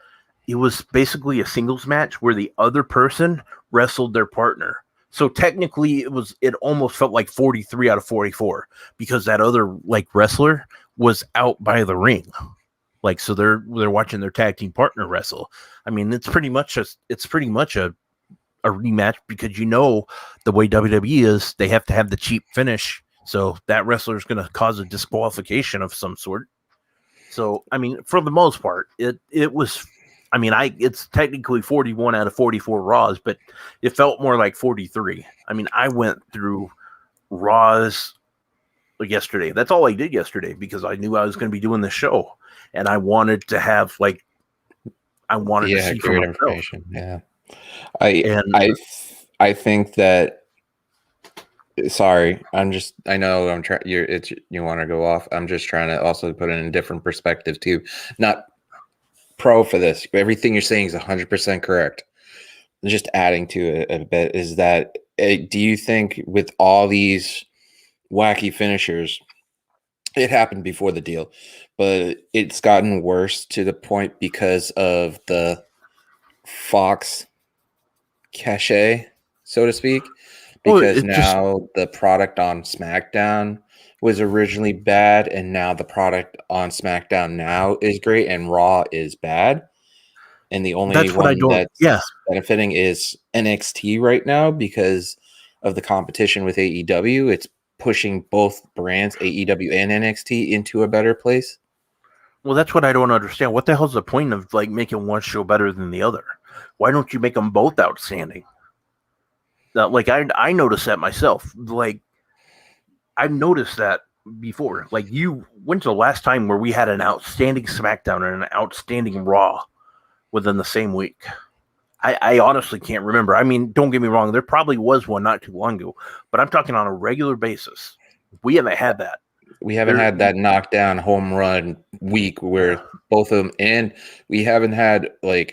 it was basically a singles match where the other person wrestled their partner. So technically it almost felt like 43 out of 44 because that other wrestler was out by the ring. So they're watching their tag team partner wrestle. I mean, it's pretty much a rematch because the way WWE is, they have to have the cheap finish. So that wrestler is going to cause a disqualification of some sort. So, I mean, for the most part, it was I mean, it's technically 41 out of 44 Raws, but it felt more like 43. I mean, I went through Raws yesterday. That's all I did yesterday because I knew I was going to be doing the show, and I wanted to have to see for great myself. information. Yeah, I think that. Sorry, I know I'm trying. You want to go off. I'm just trying to also put it in a different perspective too. Not pro for this. Everything you're saying is 100% correct. Just adding to it a bit is that do you think with all these wacky finishers, it happened before the deal, but it's gotten worse to the point because of the Fox cachet, so to speak? Because now the product on SmackDown was originally bad, and now the product on SmackDown now is great, and Raw is bad. And the only one that's benefiting is NXT right now because of the competition with AEW. It's pushing both brands, AEW and NXT, into a better place. Well, that's what I don't understand. What the hell's the point of making one show better than the other? Why don't you make them both outstanding? I noticed that myself. I've noticed that before. When's the last time where we had an outstanding SmackDown and an outstanding Raw within the same week? I honestly can't remember. I mean, don't get me wrong. There probably was one not too long ago, but I'm talking on a regular basis. We haven't had that. We haven't had that knockdown home run week where both of them, and we haven't had a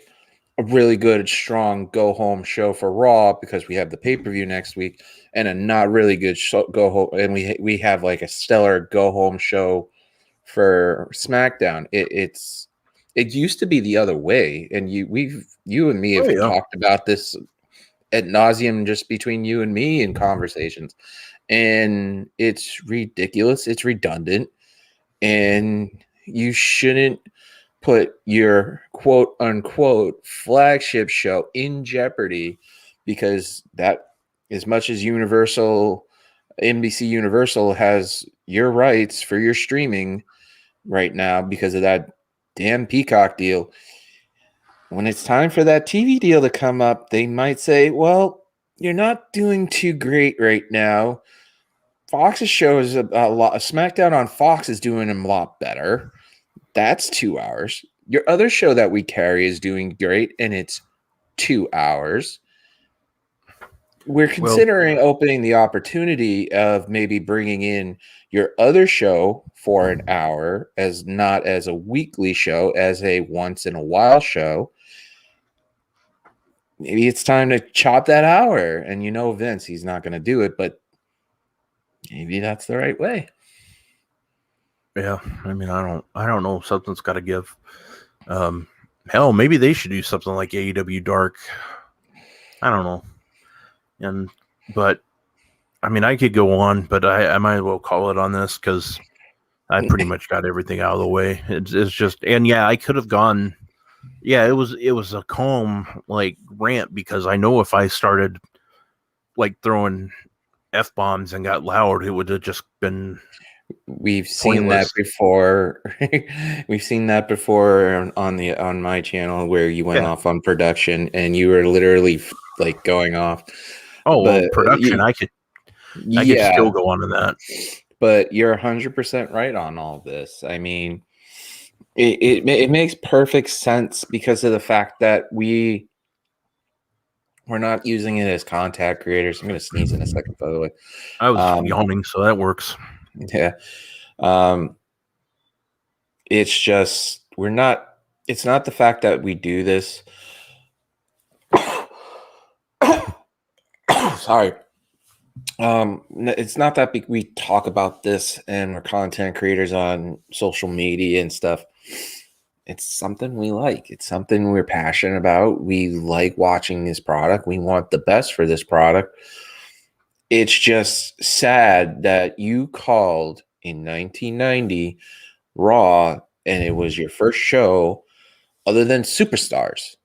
really good, strong go home show for Raw because we have the pay-per-view next week, and a not really good go home, and we have a stellar go home show for SmackDown. It used to be the other way, and you and me have talked about this ad nauseum just between you and me in conversations, and it's ridiculous. It's redundant, and you shouldn't put your quote unquote flagship show in jeopardy because that, as much as NBC Universal has your rights for your streaming right now because of that damn Peacock deal, when it's time for that TV deal to come up, they might say, well, you're not doing too great right now. Fox's show is a lot. SmackDown on Fox is doing a lot better. That's 2 hours. Your other show that we carry is doing great, and it's 2 hours. We're considering opening the opportunity of maybe bringing in your other show for an hour, as not as a weekly show, as a once in a while show. Maybe it's time to chop that hour. And Vince, he's not going to do it, but maybe that's the right way. Yeah, I mean, I don't know. Something's got to give. Hell, maybe they should do something like AEW Dark. I don't know. But I mean, I could go on, but I might as well call it on this because I pretty much got everything out of the way. It's just, and yeah, I could have gone. Yeah, it was a calm rant because I know if I started throwing F-bombs and got loud, it would have just been. We've seen that before. We've seen that before on my channel where you went off on production and you were literally going off. Oh, well, production, I could still go on to that. But you're 100% right on all this. I mean, it makes perfect sense because of the fact that we're not using it as content creators. I'm going to sneeze in a second, by the way. I was yawning, so that works. Yeah. It's just, it's not the fact that we do this. Sorry. It's not that we talk about this and we're content creators on social media and stuff. It's something we like. It's something we're passionate about. We like watching this product. We want the best for this product. It's just sad that you called in 1990 Raw and it was your first show other than Superstars.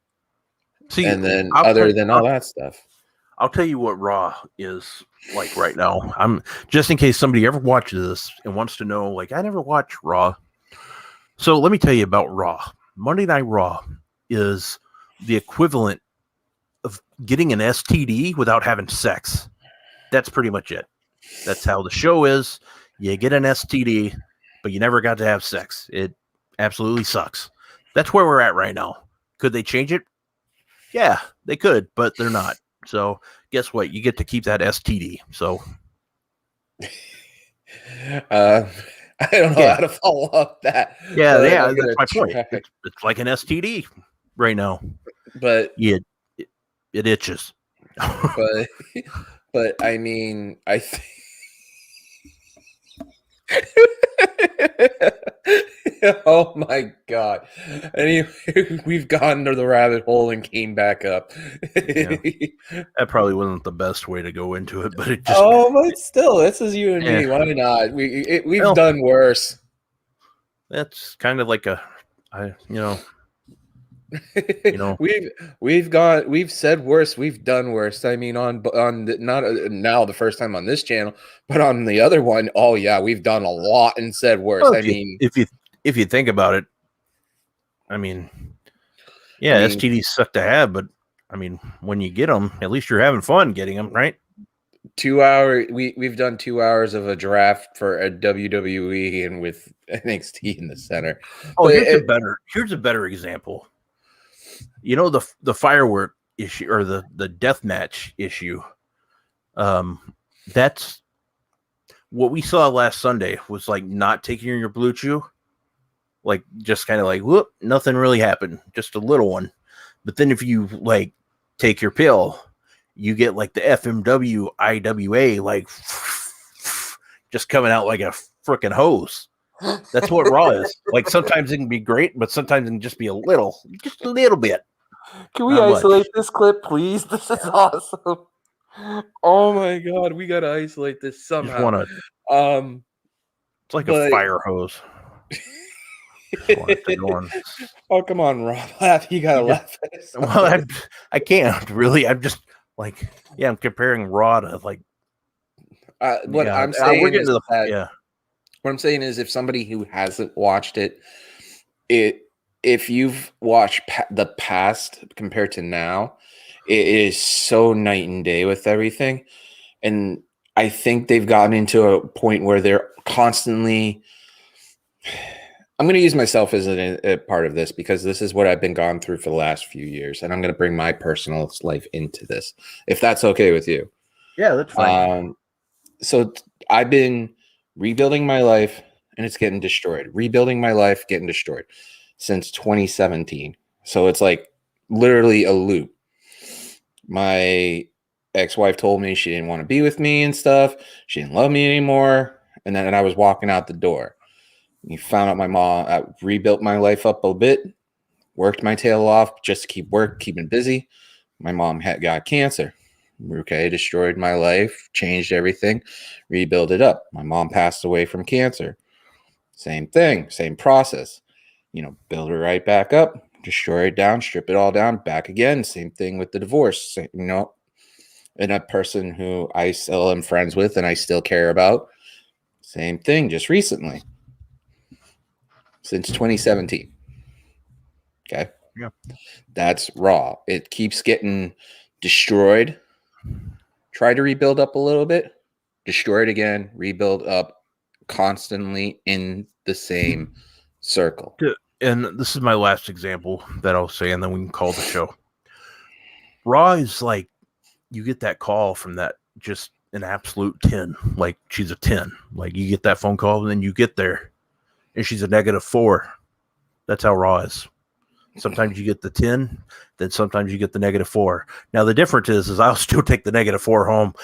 See, and then other than all that stuff. I'll tell you what Raw is like right now. I'm just in case somebody ever watches this and wants to know, I never watched Raw. So let me tell you about Raw. Monday Night Raw is the equivalent of getting an STD without having sex. That's pretty much it. That's how the show is. You get an STD, but you never got to have sex. It absolutely sucks. That's where we're at right now. Could they change it? Yeah, they could, but they're not. So guess what? You get to keep that STD. So I don't know how to follow up that. Yeah, but yeah, I'm that's gonna my try. point. It's like an STD right now. But Yeah, it itches. but but I mean, I think. Oh my god. Anyway, we've gone to the rabbit hole and came back up. Yeah. That probably wasn't the best way to go into it, but it just But still, this is you and me. Why not? We've done worse. That's kind of like we've said worse, we've done worse. I mean, not now the first time on this channel, but on the other one, oh yeah, we've done a lot and said worse. Well, if you think about it, I mean, STDs suck to have, but I mean, when you get them, at least you're having fun getting them, right? 2 hours. We've done 2 hours of a draft for a WWE and with NXT in the center. Oh, here's a better example. You know, the firework issue or the death match issue. That's what we saw last Sunday was like not taking your blue chew, like just kind of like whoop, nothing really happened, just a little one. But then if you like take your pill, you get like the FMW IWA like just coming out like a freaking hose. That's what Raw is. Like sometimes it can be great, but sometimes it can just be just a little bit. Can we isolate this clip, please? This is awesome. Oh my god, we gotta isolate this somehow. It's like a fire hose. Oh, come on, Rob. Laugh. You gotta laugh. Well, I can't really. I'm just like, I'm comparing Raw to like. What I'm saying what I'm saying is, if somebody who hasn't watched it, if you've watched the past compared to now, it is so night and day with everything. And I think they've gotten into a point where they're constantly. I'm going to use myself as a part of this because this is what I've been gone through for the last few years. And I'm going to bring my personal life into this, if that's okay with you. Yeah, that's fine. So I've been rebuilding my life and it's getting destroyed. Rebuilding my life, getting destroyed since 2017. So it's like literally a loop. My ex-wife told me she didn't want to be with me and stuff. She didn't love me anymore. And then I was walking out the door. You found out my mom. I rebuilt my life up a bit, worked my tail off just to keeping busy. My mom got cancer. Okay, destroyed my life, changed everything, rebuilt it up. My mom passed away from cancer. Same thing, same process. Build her right back up, destroy it down, strip it all down, back again. Same thing with the divorce. And a person who I still am friends with and I still care about. Same thing, just recently. Since 2017. Okay. Yeah. That's Raw. It keeps getting destroyed. Try to rebuild up a little bit. Destroy it again. Rebuild up. Constantly in the same circle. And this is my last example that I'll say, and then we can call the show. Raw is like you get that call from that just an absolute 10. Like she's a 10. Like you get that phone call and then you get there. And she's a -4. That's how Raw is. Sometimes you get the 10, then sometimes you get the -4. Now the difference is I'll still take the -4 home.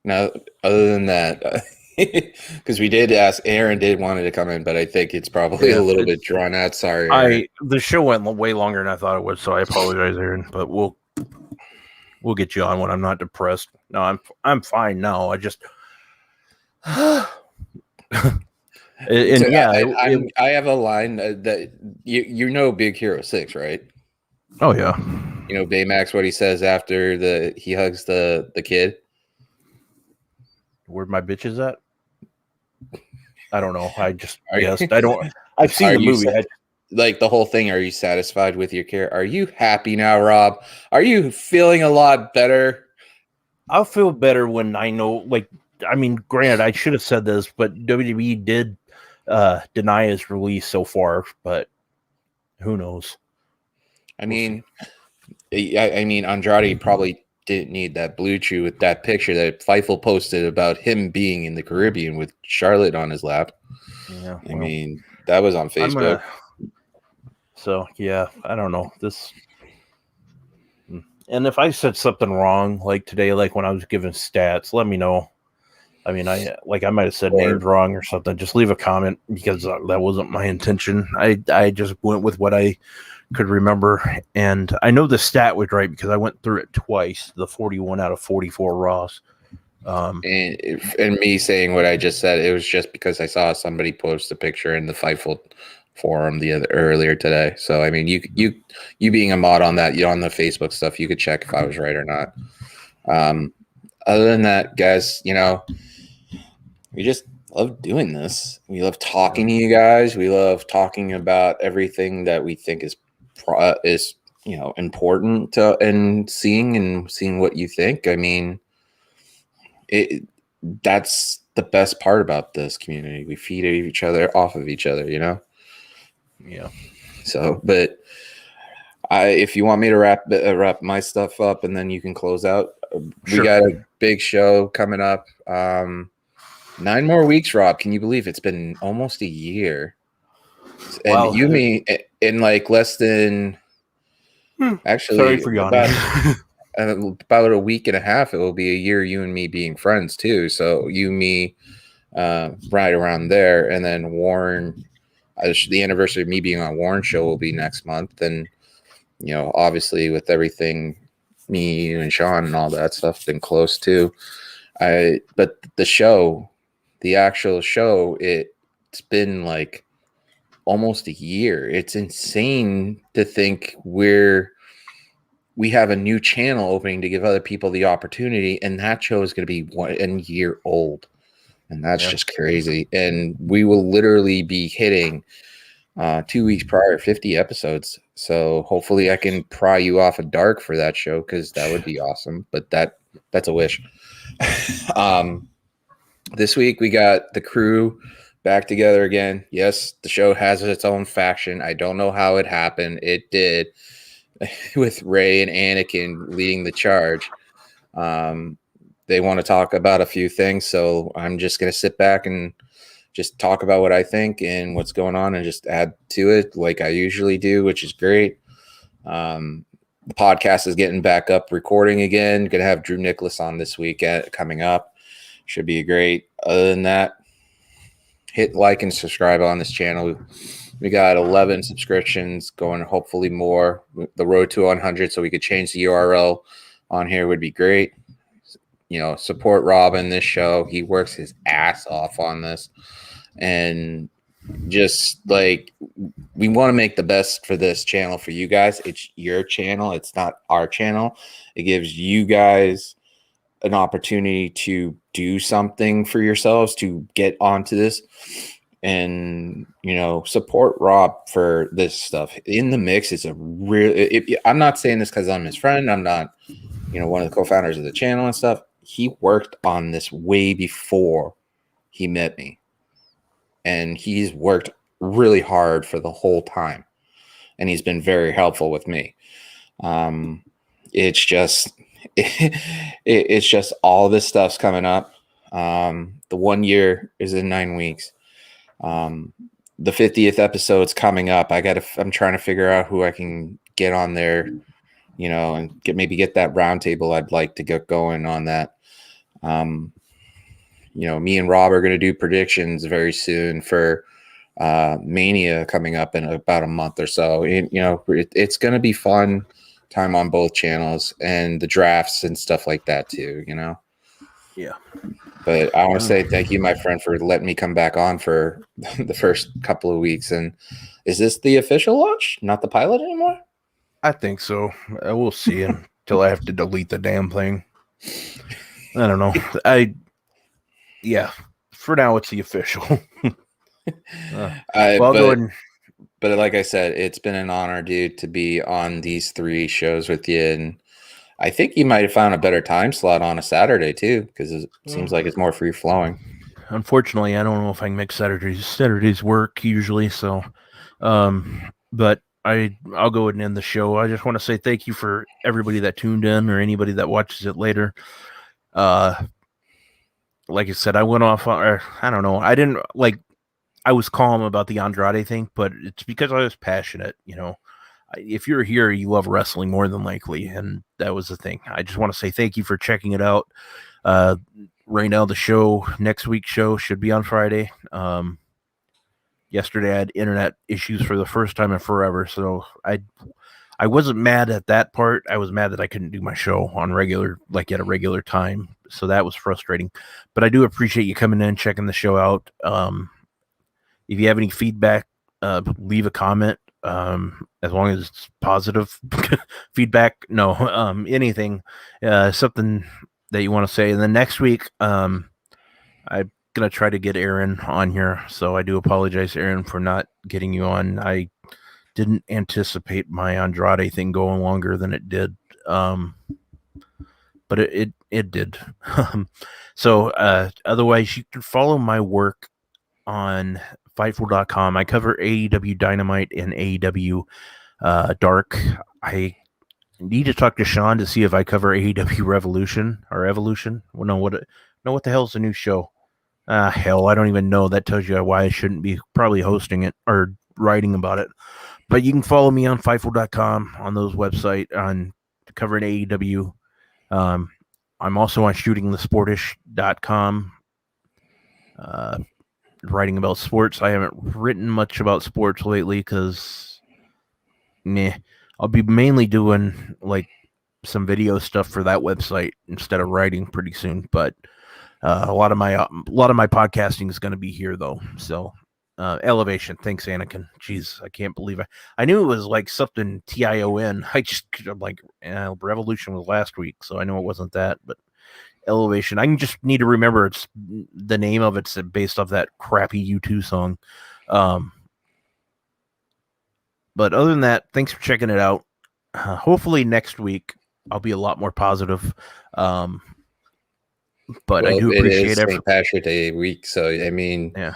Now, other than that, because we did ask, Aaron wanted to come in, but I think it's probably a little bit drawn out. Sorry, Aaron. The show went way longer than I thought it would, so I apologize, Aaron. But we'll get you on when I'm not depressed. No, I'm fine now. I just. I have a line that Big Hero 6, right? Oh yeah. Baymax, what he says after he hugs the kid. Where my bitch is at? I don't know. I just guessed. I don't. I've seen the movie. like the whole thing. Are you satisfied with your care? Are you happy now, Rob? Are you feeling a lot better? I'll feel better when I know, like, I mean, granted, I should have said this, but WWE did deny his release so far, but who knows? I mean, I mean, Andrade probably didn't need that Blue Chew with that picture that Fightful posted about him being in the Caribbean with Charlotte on his lap. Yeah, I mean, that was on Facebook. So yeah, I don't know this. And if I said something wrong, like today, like when I was giving stats, let me know. I mean, I might have said names wrong or something. Just leave a comment because that wasn't my intention. I just went with what I could remember, and I know the stat was right because I went through it twice. The 41 out of 44 Raws. And me saying what I just said, it was just because I saw somebody post a picture in the Fightful forum earlier today. So I mean, you being a mod on that, on the Facebook stuff, you could check if I was right or not. Other than that, guys, we just love doing this. We love talking to you guys. We love talking about everything that we think is important to, and seeing what you think. I mean, that's the best part about this community. We feed each other off of each other, Yeah. So, but if you want me to wrap my stuff up and then you can close out, we got a big show coming up. 9 more weeks, Rob. Can you believe it's been almost a year? And wow. you mean in like less than actually sorry for yawning. about a week and a half, it will be a year you and me being friends too. So you, me, right around there, and then Warren. The anniversary of me being on Warren's show will be next month, and obviously with everything, me, you, and Sean and all that stuff been close too. But the actual show, it's been like almost a year. It's insane to think we have a new channel opening to give other people the opportunity, and that show is going to be 1 year old. And that's just crazy. And we will literally be hitting 2 weeks prior 50 episodes. So hopefully I can pry you off of dark for that show, because that would be awesome. But that's a wish. This week we got the crew back together again. Yes, the show has its own faction. I don't know how it happened. It did, with Ray and Anakin leading the charge. They want to talk about a few things, so I'm just going to sit back and just talk about what I think and what's going on and just add to it like I usually do, which is great. The podcast is getting back up recording again. Going to have Drew Nicholas on this week coming up. Should be great. Other than that, hit like and subscribe on this channel. We got 11 subscriptions, going hopefully more. The road to 100, so we could change the URL on here would be great. Support Rob in this show. He works his ass off on this. And just like, we want to make the best for this channel for you guys. It's your channel. It's not our channel. It gives you guys an opportunity to do something for yourselves, to get onto this and, support Rob for this stuff. In the Mix is a real, I'm not saying this because I'm his friend. I'm not, one of the co-founders of the channel and stuff. He worked on this way before he met me, and he's worked really hard for the whole time, and he's been very helpful with me. It's just all this stuff's coming up. The 1 year is in 9 weeks. The 50th episode's coming up. I'm trying to figure out who I can get on there, and get that roundtable. I'd like to get going on that. Me and Rob are going to do predictions very soon for Mania coming up in about a month or so. It's going to be fun time on both channels, and the drafts and stuff like that too, Yeah. But I want to say thank you, my friend, for letting me come back on for the first couple of weeks. And is this the official launch, not the pilot anymore? I think so. We'll see until I have to delete the damn thing. I don't know. For now it's the official. I'll go ahead and But like I said, it's been an honor, dude, to be on these 3 shows with you. And I think you might have found a better time slot on a Saturday too, because it seems like it's more free flowing. Unfortunately, I don't know if I can make Saturdays. Saturdays work usually, so. But I'll go ahead and end the show. I just want to say thank you for everybody that tuned in or anybody that watches it later. Like I said, I went off. I don't know. I didn't like. I was calm about the Andrade thing, but it's because I was passionate. If you're here, you love wrestling more than likely, and that was the thing. I just want to say thank you for checking it out. Right now, the next week's show should be on Friday. Yesterday, I had internet issues for the first time in forever, so I wasn't mad at that part. I was mad that I couldn't do my show at a regular time, so that was frustrating. But I do appreciate you coming in, checking the show out. If you have any feedback, leave a comment. As long as it's positive feedback, no, anything, something that you want to say. And then next week, I'm gonna try to get Aaron on here. So I do apologize, Aaron, for not getting you on. I didn't anticipate my Andrade thing going longer than it did. But it did. So otherwise, you can follow my work on Fightful.com. I cover AEW Dynamite and AEW Dark. I need to talk to Sean to see if I cover AEW Revolution or Evolution. Well, no, what the hell's the new show? Hell, I don't even know. That tells you why I shouldn't be probably hosting it or writing about it. But you can follow me on Fightful.com on those website on covering AEW. I'm also on shootingthesportish.com. Writing about sports. I haven't written much about sports lately because I'll be mainly doing like some video stuff for that website instead of writing pretty soon. But a lot of my podcasting is going to be here though. So Elevation. Thanks, Anakin. Jeez, I can't believe I knew it was like something TION. I'm like Revolution was last week, so I know it wasn't that, but Elevation. I just need to remember it's the name of it's based off that crappy U2 song. But other than that, thanks for checking it out. Hopefully next week I'll be a lot more positive. But I do appreciate it. St. Patrick's Day week, so I mean, yeah,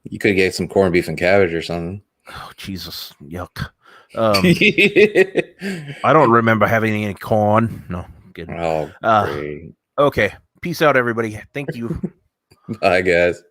you could get some corned beef and cabbage or something. Oh Jesus, yuck! I don't remember having any corn. No, I'm kidding. Oh, great. Okay, peace out, everybody. Thank you. Bye, guys.